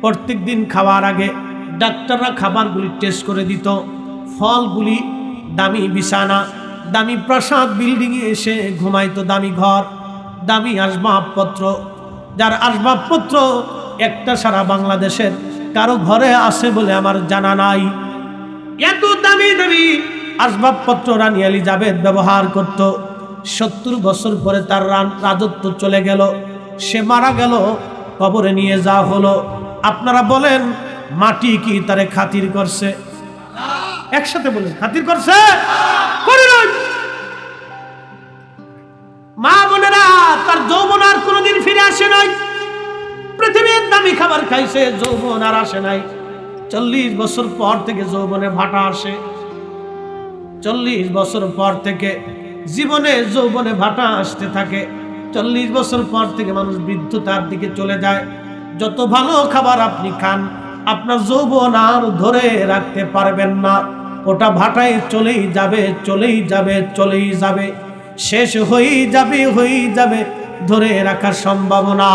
প্রত্যেক দিন খাওয়ার আগে ডাক্তাররা খাবারগুলি টেস্ট করে দিত। ফলগুলি, দামি বিছানা, দামি প্রাসাদ বিল্ডিংয়ে এসে ঘুমাইতো, দামি ঘর, দামি আসবাবপত্র, যার আসবাবপত্র একটা সারা বাংলাদেশের কারো ঘরে আছে বলে আমার জানা নাই। এত দামি দামি আসবাবপত্র রানী এলিজাবেথ ব্যবহার করত। 70 বছর পরে তার রাজত্ব চলে গেল, সে মারা গেল, কবরে নিয়ে যাওয়া হলো। আপনারা বলেন মাটি কি তারে খাতির করছে? একসাথে বলেন, খাতির করছে? করে নাই। মা বোনেরা, তার যৌবন আর কোনোদিন ফিরে আসে নাই। পৃথিবীর দামি খাবার খাইছে, যৌবন আর আসে নাই। 40 বছর পর থেকে যৌবনে ভাটা আসে। 40 বছর পর থেকে জীবনে যৌবনে ভাটা আসতে থাকে। 40 বছর পর থেকে মানুষ বৃদ্ধতার দিকে চলে যায়। যত ভালো খাবার আপনি খান, আপনার যৌবন আর ধরে রাখতে পারবেন না। ওটা ভাটায় চলেই যাবে, চলেই যাবে, চলেই যাবে, শেষ হয়েই যাবে, হয়েই যাবে, ধরে রাখার সম্ভাবনা।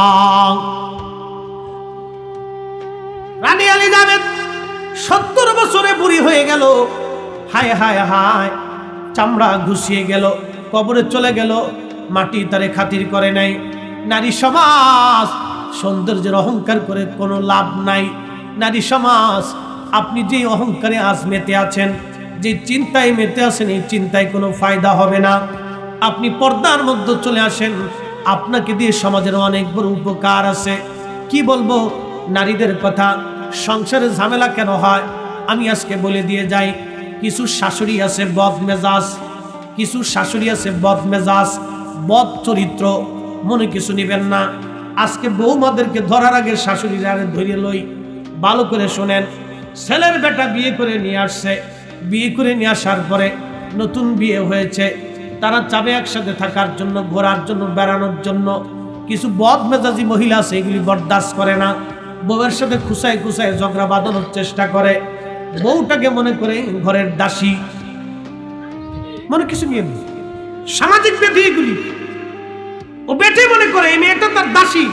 রানী এলিজাবেথ 70 বছরে বুড়ি হয়ে গেল। হায় হায় হায়, চামড়া ঘুষিয়ে গেল, কবরে চলে গেল। মাটি তারে খাতির করে নাই। নারী সমাজ সৌন্দর্যের অহংকার করে কোনো লাভ নাই। নারী সমাজ, আপনি যে অহংকারে আজ মেতে আছেন, যে চিন্তায় মেতে আছেন, এই চিন্তায় কোনো ফায়দা হবে না। আপনি পর্দার মধ্যে চলে আসেন, আপনাকে দিয়ে সমাজের অনেক বড় উপকার আছে। কি বলবো নারীদের কথা, সংসারে ঝামেলা কেন হয় আমি আজকে বলে দিয়ে যাই। কিছু শাশুড়ি আছে বদমেজাজ, কিছু শাশুড়ি আছে বদমেজাজ, বদ চরিত্র, মনে কিছু নিবেন না। আজকে বৌমাদেরকে ধরার আগে শাশুড়িরা ধরে লই, ভালো করে শোনেন। ছেলের বেটা বিয়ে করে নিয়ে আসছে, বিয়ে করে নিয়ে আসার পরে নতুন বিয়ে হয়েছে, তারা চাবে একসাথে থাকার জন্য, ঘোরার জন্য, বেড়ানোর জন্য। কিছু বদমেজাজি মহিলা আছে, এগুলি বরদাস্ত করে না। বউয়ের সাথে খুসায় খুসায় ঝগড়া বাঁধানোর চেষ্টা করে। বউটাকে মনে করে ঘরের দাসী, মনে কিছু নিয়ে নেই। সামাজিক ব্যাধি এগুলি। ও বেটে মনে করে এই মেয়েটা তার দাসী।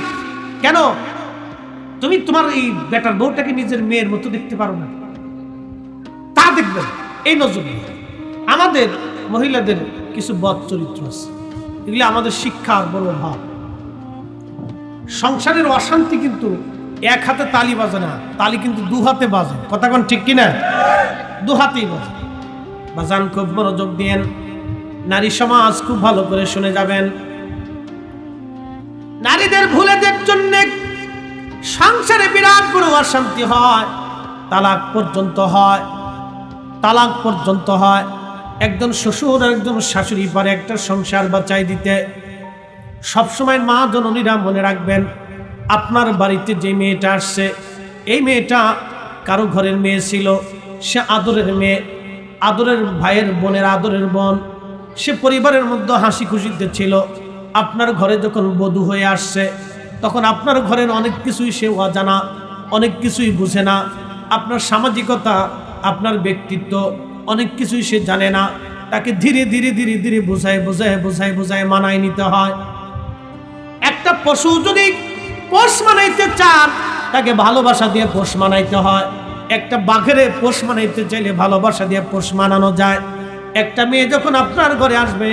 কেন? তুমি তোমার এই বেটার বউটাকে নিজের মেয়ের মতো দেখতে পারো না? তা দেখবেন, এই নজর। আমাদের মহিলাদের কিছু বদ চরিত্র আছে, এগুলি আমাদের শিক্ষার বড় ভাব। সংসারের অশান্তি কিন্তু এক হাতে তালি বাজে না, তালি কিন্তু 2 হাতে বাজে। কথা কোন ঠিক কিনা? 2 হাতেই বাজে। বাজান খুব মনোযোগ দিয়েন, নারী সমাজ খুব ভালো করে শুনে যাবেন। নারীদের ভুলেদের জন্য সংসারে বিরাট বড় অশান্তি হয়, তালাক পর্যন্ত হয়, তালাক পর্যন্ত হয়। একজন শ্বশুর আর একজন শাশুড়ি পারে একটা সংসার বাঁচাই দিতে। সবসময় মা জননীরা মনে রাখবেন, আপনার বাড়িতে যে মেয়েটা আসছে, এই মেয়েটা কারো ঘরের মেয়ে ছিল, সে আদরের মেয়ে, আদরের ভাইয়ের বোনের আদরের বোন, সে পরিবারের মধ্যে হাসি খুশিতে ছিল। আপনার ঘরে যখন বধূ হয়ে আসছে, তখন আপনার ঘরের অনেক কিছুই সে অজানা, অনেক কিছুই বুঝে না। আপনার সামাজিকতা, আপনার ব্যক্তিত্ব অনেক কিছুই সে জানে না। তাকে ধীরে ধীরে ধীরে ধীরে বোঝায় বোঝায় বোঝায় বোঝায় মানায় নিতে হয়। একটা পশু যদি পোষ মানাইতে চান, তাকে ভালোবাসা দিয়ে পোষ মানাইতে হয়। একটা বাঘের পোষ মানাইতে চাইলে ভালোবাসা দিয়ে পোষ মানানো যায়। একটা মেয়ে যখন আপনার ঘরে আসবে,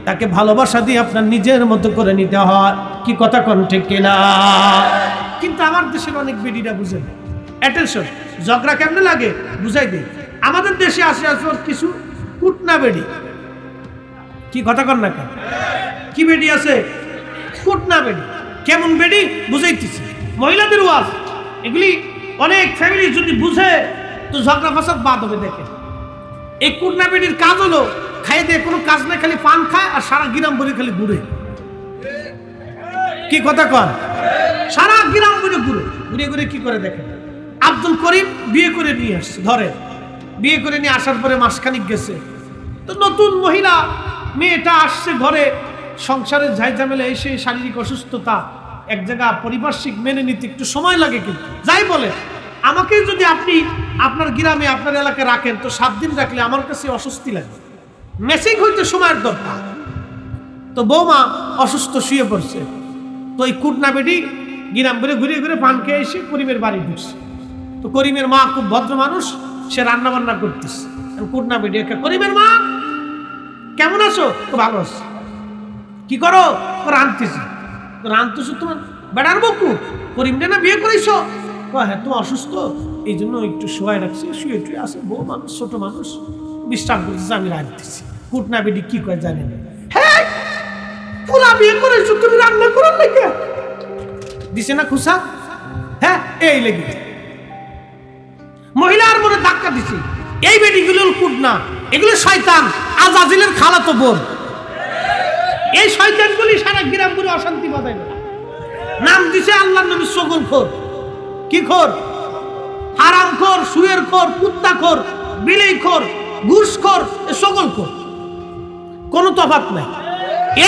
তাকে ভালোবাসা দিয়ে আপনার নিজের মতো করে নিতে হয়। কি কথা কোন ঠিক কিনা? কিন্তু আমার দেশের অনেক বেডিরা বুঝে না। অ্যাটেনশন, ঝগড়া কেমনে লাগে বুঝাই দিই। আমাদের দেশে আসে কিছু কুটনা বেডি। কি কথা কন না কেন? কি বেডি আছে? কুটনা বেডি। কেমন বেডি বুঝাইতেছি। মহিলাদের ওয়াজ এগুলি অনেক ফ্যামিলি যদি বুঝে তো ঝগড়া ফাসাদ বাদ হবে। দেখে এই কুটনা বেডির কাজ হলো খাইয়ে দিয়ে কোনো কাজ না, খালি পান খায় আর সারা গ্রাম ভরে খালি ঘুরে। কি কথা কন? সারা গ্রাম ভরে ঘুরে ঘুরে ঘুরে কি করে দেখেন। আব্দুল করিম বিয়ে করে নিয়ে আসছে, ধরে বিয়ে করে নিয়ে আসার পরে মাসখানিক গেছে, তো নতুন মহিলা মেয়েটা আসছে ঘরে, সংসারের ঝাইঝামেলা এসে শারীরিক অসুস্থতা, এক জায়গা পারিপার্শ্বিক মেনে নিতে একটু সময় লাগে, কিন্তু যাই বলে আমাকে যদি আপনি আপনার গ্রামে আপনার এলাকায় রাখেন তো 7 দিন রাখলে আমার কাছে অস্বস্তি লাগে, মেসিং হইতে সময়ের দরকার। তো বৌমা অসুস্থ শুয়ে পড়ছে, তো এই কুটনা বেটি গ্রাম ঘুরে ঘুরে ঘুরে পান খেয়ে এসে করিমের বাড়ি ঢুকছে। তো করিমের মা খুব ভদ্র মানুষ, সে রান্না বান্না করতেছে। কুটনা বেটি একটা, করিমের মা কেমন আছো? তো ভালো আছো। কি করো? রাঁধতেছি। রাঁধতেছো তোমার বেড়ার বকু করিমটা না বিয়ে করেছো? হ্যাঁ, তুমি অসুস্থ এই জন্য একটু শোয়াই রাখছি, শুয়ে টুয়ে আসে, বউ মানুষ ছোট মানুষ বিশ্রাম করতেছে, আমি রাঁধতেছি। কুটনা বেটি কি কয় জানেন? হ্যাঁ, পোলা বিয়ে করেছো তুমি রান্না করার লেগে দিছে না খুশা? হ্যাঁ, এই লেগে মহিলার মনে ধাক্কা দিছে। এই বেটিগুলো কুটনা, এগুলো শয়তান, আজাজিলের খালাতো বোন। এই শয়তানগুলি সারা গ্রাম ঘুরে অশান্তি বাঁধায়। নাম দিছে আল্লাহর নবী সগলখোর। কি খোর? হারামখোর, সুয়ের খোর, কুত্তাখোর, বিলেইখোর, ঘুষখোর, সগলখোর। কোনো তফাৎ নাই,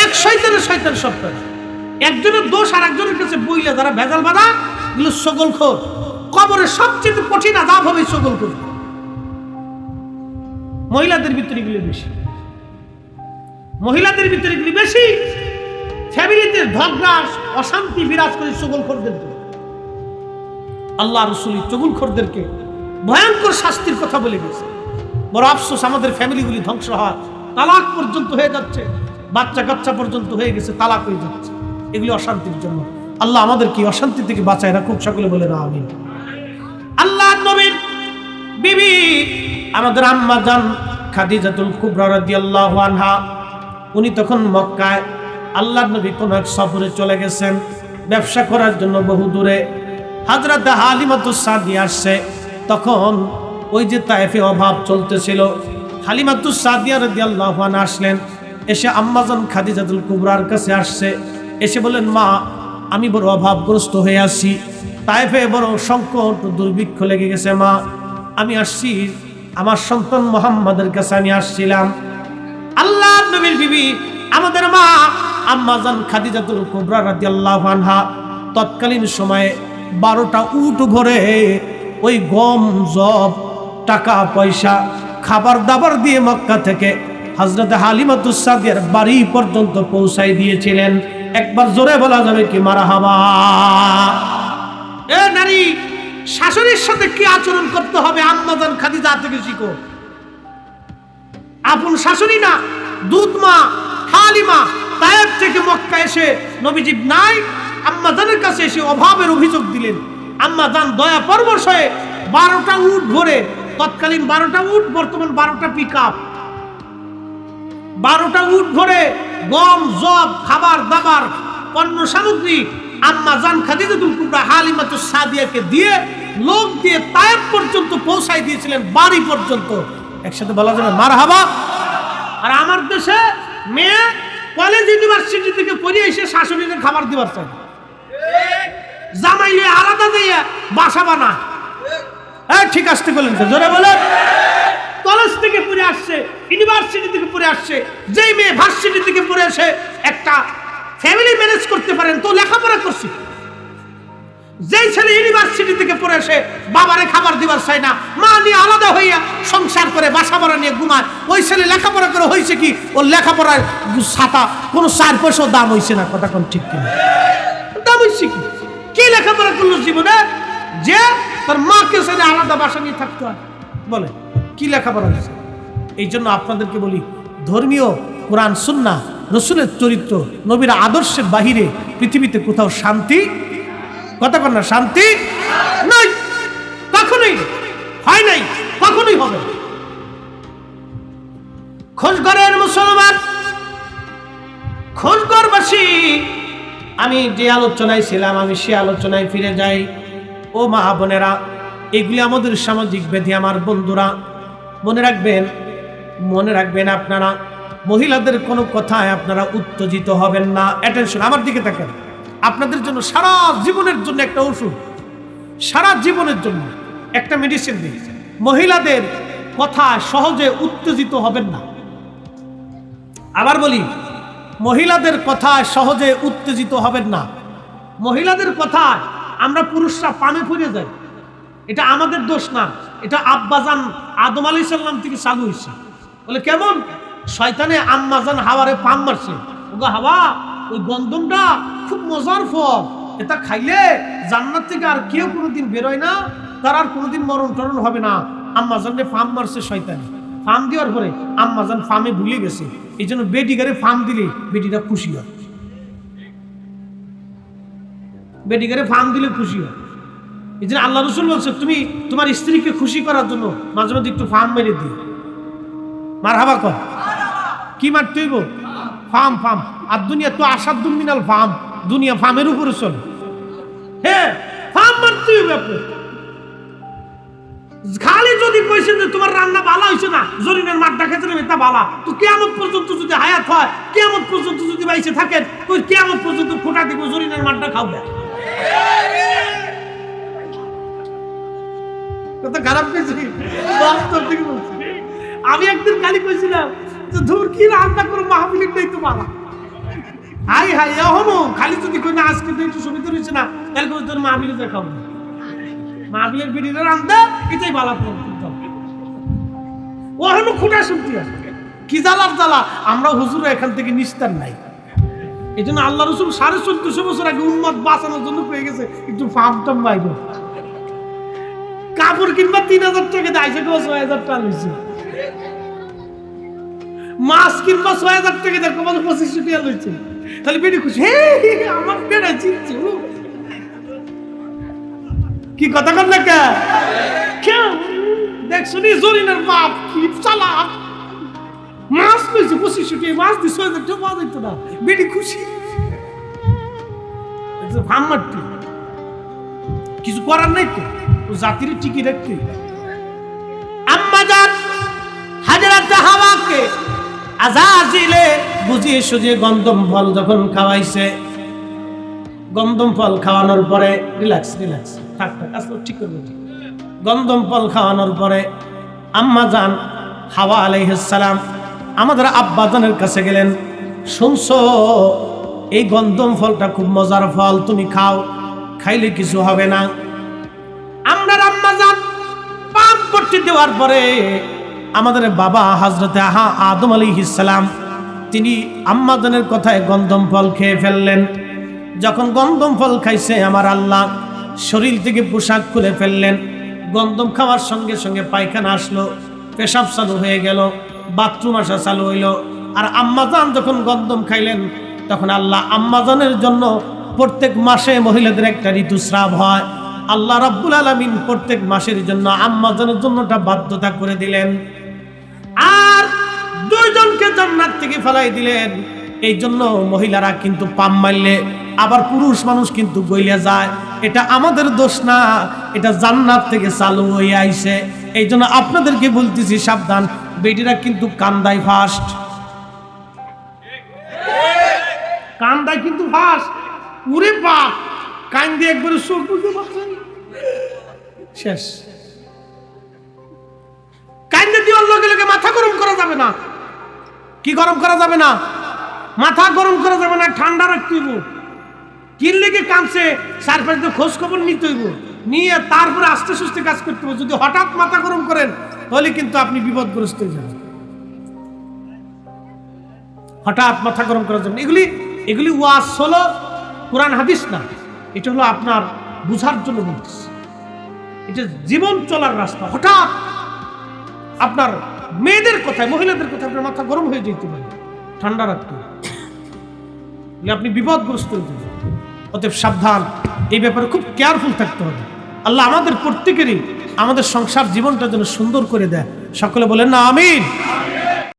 এক শয়তানের শয়তান সব। একজনের দোষ আর একজনের কাছে বইলে যারা ভেজাল বাঁধা, এগুলো সগলখোর। কবরের সবচেয়ে কঠিন আযাব হবে সগলখোর। মহিলাদের ভিতরে এগুলো বেশি, মহিলাদের ভিতরে এগুলি বেশি। ফ্যামিলিতে ঝগড়া অশান্তি বিরাজ করে চগলখোরদের। আল্লাহ রাসূল চগলখোরদেরকে ভয়ঙ্কর শাস্তির কথা বলে গেছে। বড় আফসোস, আমাদের ফ্যামিলিগুলি ধ্বংস হওয়ার, তালাক পর্যন্ত হয়ে যাচ্ছে, বাচ্চা কাচ্চা পর্যন্ত হয়ে গেছে, তালাক হয়ে যাচ্ছে, এগুলি অশান্তির জন্য। আল্লাহ আমাদেরকে অশান্তি থেকে বাঁচায় রাখুক, সকলে বলে না আমিন। আল্লাহর নবীর বিবি আমাদের আম্মা জান খাদিজাতুল কুবরা রাদিয়াল্লাহু আনহা, উনি তখন মক্কায় আল্লাহর নবী কোন এক সফরে চলে গেছেন ব্যবসা করার জন্য বহু দূরে। হযরত হালিমাতুস সাদিয়া আসছে, তখন ওই যে তায়েফে অভাব চলতেছিল, হালিমাতুস সাদিয়া রাদিয়াল্লাহু আনহা আসলেন, এসে আম্মাজান খাদিজাতুল কুবরার কাছে আসছে, এসে বলেন, মা আমি বড় অভাবগ্রস্ত হয়ে আছি, তায়েফে বড় সংকট দুর্ভিক্ষ লেগে গেছে, মা আমি আসছি, আমার সন্তান মুহাম্মাদের কাছে আমি আসছিলাম। আল্লাহর নবীর বিবি আমাদের মা আম্মাজান খাদিজাতুল কুবরা রাদিয়াল্লাহু আনহা তৎকালীন সময়ে 12টা উট ভরে ওই গম, জব, টাকা পয়সা, খাবার দাবার দিয়ে মক্কা থেকে হযরত হালিমাতুস সাদিয়ার বাড়ি পর্যন্ত পৌঁছাই দিয়েছিলেন। একবার জোরে বলা যাবে কি মারহাবা? এ নারী, শাশুড়ির সাথে কি আচরণ করতে হবে আম্মাজান খাদিজা থেকে শিখো। আপন শাশুড়ি না, দুধ মা হালিমা তায়েফ থেকে মক্কা এসে নবীজি নাই আম্মাজানের কাছে এসে অভাবের অভিযোগ দিলেন। আম্মাজান দয়া পরবশ হয়ে 12টা উট ভরে, তৎকালীন 12টা উট, বর্তমান 12টা পিকআপ, 12টা উট ভরে গম, জব, খাবার দাবার, পণ্য সামগ্রী আম্মাজান খাদিজাতুল কুবরা হালিমাতুস সাদিয়াকে দিয়ে, লোক দিয়ে তায়েফ পর্যন্ত পৌঁছাই দিয়েছিলেন, বাড়ি পর্যন্ত। একসাথে বলা যাবে মারহাবা। আর আমার দেশে মেয়ে কলেজ ইউনিভার্সিটি থেকে পড়ে এসে শাশুড়িদের খাবার দিবার চাই, জামাইলে আলাদা দিয়ে বাসা বানা। ঠিক আসতে বলেন, জোরে বলেন। কলেজ থেকে পড়ে আসছে, ইউনিভার্সিটি থেকে পড়ে আসছে, যেই মেয়ে ভার্সিটি থেকে পড়ে আসে একটা ফ্যামিলি ম্যানেজ করতে পারেন তো লেখাপড়া করছি। যেই ছেলে ইউনিভার্সিটি থেকে পড়ে আসে বাবারে খাবার দিবার চাই না, মা নিয়ে আলাদা হইয়া সংসার করে বাসা ভাড়া নিয়ে ঘুমায়, ওই ছেলে লেখাপড়া করে হয়েছে কি, ওর লেখাপড়ার ছাতা কোনো 4 পয়সাও দাম হয়েছে না। কথা কোন ঠিক কিনা? দাম হয়েছে কি? কি লেখাপড়া করলো জীবনে যে তার মাকে ছেড়ে আলাদা বাসা নিয়ে থাকতে হয়? বলে কি লেখাপড়া হয়েছে? এই জন্য আপনাদেরকে বলি, ধর্মীয় কোরআন সুন্নাহ রাসূলের চরিত্র নবীর আদর্শের বাহিরে পৃথিবীতে কোথাও শান্তি, কথা কর না, শান্তি নাই, কখনোই হয় নাই, কখনোই হবে। খোঁজগড়ের মুসলমান, খোঁজগড়বাসী, আমি যে আলোচনায় ছিলাম আমি সে আলোচনায় ফিরে যাই। ও মা বোনেরা, এগুলি আমাদের সামাজিক ব্যাধি। আমার বন্ধুরা মনে রাখবেন আপনারা মহিলাদের কোনো কথায় আপনারা উত্তেজিত হবেন না। অ্যাটেনশন, আমার দিকে তাকান। আপনাদের জন্য সারা জীবনের জন্য একটা ওষুধ, সারা জীবনের জন্য একটা মেডিসিন দিয়েছে। মহিলাদের কথা সহজে উত্তেজিত হবেন না। আবার বলি, মহিলাদের কথা সহজে উত্তেজিত হবেন না। মহিলাদের কথা আমরা পুরুষরা পামে পড়ে যাই, এটা আমাদের দোষ না, এটা আব্বাজান আদম আলাইহিস সালাম থেকে চালু হয়েছে। বলে কেমন? শয়তানে আম্মাজান হাওয়ারে পাম মারছে, ওগো হাওয়া ওই গন্ধমটা খুব মজার ফল, এটা খাইলে জান্নাত থেকে আর কেউ কোনোদিন বেরোয় না, তার আর কোনোদিন মরণ টরণ হবে না। আম্মাজানকে ফার্ম মারছে শয়তানে, ফার্ম দেওয়ার পরে আম্মাজান ফার্মে ভুলে গেছে, এই জন্য বেটিকারে ফার্ম দিলে বেটিটা খুশি হয়, বেটিকারে ফার্ম দিলে খুশি হয়। এই জন্য আল্লাহ রাসূল বলছে তুমি তোমার স্ত্রীকে খুশি করার জন্য মাঝে মাঝে একটু ফার্ম মেরে দিও। মারহাবা কর, কি মারতে হইব? Farm farm. আর দুনিয়া তো আসাদুম মিনাল ফার্ম, দুনিয়া ফার্মের উপরে চলে। হ্যাঁ ফার্ম মারতে হইবে আপনি। খালি যদি কইছেন যে তোমার রান্না ভালো হইছে না, জরিনের মাঠটা খেতে নেবে তা ভালো, তো কিয়ামত পর্যন্ত যদি হায়াত হয়, কিয়ামত পর্যন্ত যদি বাইসে থাকেন, তো কিয়ামত পর্যন্ত খোটা দিব জরিনের মাঠটা খাওয়া। কত খারাপ কইছি, বাস্তব ঠিক বলছি। আমি একদিন খালি কইছিলাম যে ধুর কি রান্না করে মাহফিলের নাই তো ভালো। হাই হাই এখনো খালি যদি কই না আজকে তো একটু সুবিধা হইছে না, তাহলে কই তোর মাহফিলে যা খাও, মাহফিলের বিড়িতে রান্দা এটাই ভালো করতে। ওখানে খুঁটা শুনতে আছে কি জ্বালার জ্বালা, আমরা হুজুর এখান থেকে নিস্তার নাই। এই জন্য আল্লাহ রাসূল 1450 বছর আগে উম্মত বাঁচানোর জন্য পেয়ে গেছে একটু ফার্ম টাম বাইব। কাপড় কিনবা 3000 টাকা দেয়, সেটা 6000 টাকা লইছে। মাছ কিনবা 6000 টাকা দেয়, কত 2500 টাকা লইছে। তাহলে বেটি খুশি, হে আমার বেটা চিনছে। কি কথা কর না কে? কেউ দেখছো নি জরিনার বাপ কি চালাক, মাছ লইছে 2500 টাকা, মাছ দিয়ে 6000 টাকা পাওয়া যেত না, বেটি খুশি। ফার্মারটি কিছু করার নাই তো, জাতির টিকি রাখতে। আম্মাজান হযরত হাওয়াকে আযাজিলে বুঝিয়ে সুঝিয়ে গন্ধম ফল যখন খাওয়াইছে, গন্ধম ফল খাওয়ানোর পরে রিল্যাক্স রিল্যাক্স থাক থাক আসলে ঠিক করবে। গন্ধম ফল খাওয়ানোর পরে আম্মাজান হাওয়া আলাইহিস সালাম আমাদের আব্বাজানের কাছে গেলেন, শুনছো এই গন্ধম ফলটা খুব মজার ফল, তুমি খাও, খাইলে কিছু হবে না। আমরা আম্মাজান পান করতে দেওয়ার পরে আমাদের বাবা হযরতে আদম আলাইহিস সালাম তিনি আম্মাজানের কথায় গন্ধম ফল খেয়ে ফেললেন। যখন গন্ধম ফল খাইছে আমার আল্লাহ শরীর থেকে পোশাক খুলে ফেললেন। গন্ধম খাওয়ার সঙ্গে সঙ্গে পায়খানা আসলো, পেশাব চালু হয়ে গেল, বাথরুম আসা চালু হইল। আর আম্মাজান যখন গন্ধম খাইলেন তখন আল্লাহ আম্মাজানের জন্য প্রত্যেক মাসে মহিলাদের একটা ঋতুস্রাব হয়। আল্লাহ রাব্বুল আলামিন প্রত্যেক মাসের জন্য আম্মাজানের জন্যটা বাধ্যতা করে দিলেন, আর দুইজনকে জান্নাত থেকে ফেলাই দিলেন। এই জন্য মহিলারা কিন্তু পাম মারলে আবার পুরুষ মানুষ কিন্তু গইলা যায়, এটা আমাদের দোষ না, এটা জান্নাত থেকে চালু হয়ে আইছে। এই জন্য আপনাদেরকে বলতেছি সাবধান, বেটিরা কিন্তু কান্দায় ফার্স্ট, কান্দায় কিন্তু ফার্স্ট। উরে বাপ, কান্দে একবারে চোখ বুঝতে পারছেন শেষ। কান্দে দেওয়ার লগে লগে মাথা গরম করা যাবে না। কি গরম করা যাবে না? মাথা গরম করা যাবে না, ঠান্ডা রাখতে হইব। কির লেগে কাঁদছে চারপাশে খোঁজ খবর নিতে হইব, নিয়ে তারপরে আস্তে সুস্তে কাজ করতে হবে। যদি হঠাৎ মাথা গরম করেন তাহলে কিন্তু আপনি বিপদগ্রস্ত হয়ে যাবেন। হঠাৎ মাথা গরম করার জন্য এগুলি ওয়াজ হলো, কোরআন হাদিস না, এটা হলো আপনার বুঝার জন্য বলতেছি। এটা জীবন চলার রাস্তা। হঠাৎ আপনার মেয়েদের কথায়, মহিলাদের কথায় আপনার মাথা গরম হয়ে যেতে পারে, ঠান্ডা রাখতে হবে, আপনি বিপদগ্রস্ত হয়ে যাবেন। অতএব সাবধান, এই ব্যাপারে খুব কেয়ারফুল থাকতে হবে। আল্লাহ আমাদের প্রত্যেকেরই আমাদের সংসার জীবনটা যেন সুন্দর করে দেয়। সকলে বলেন না আমিন।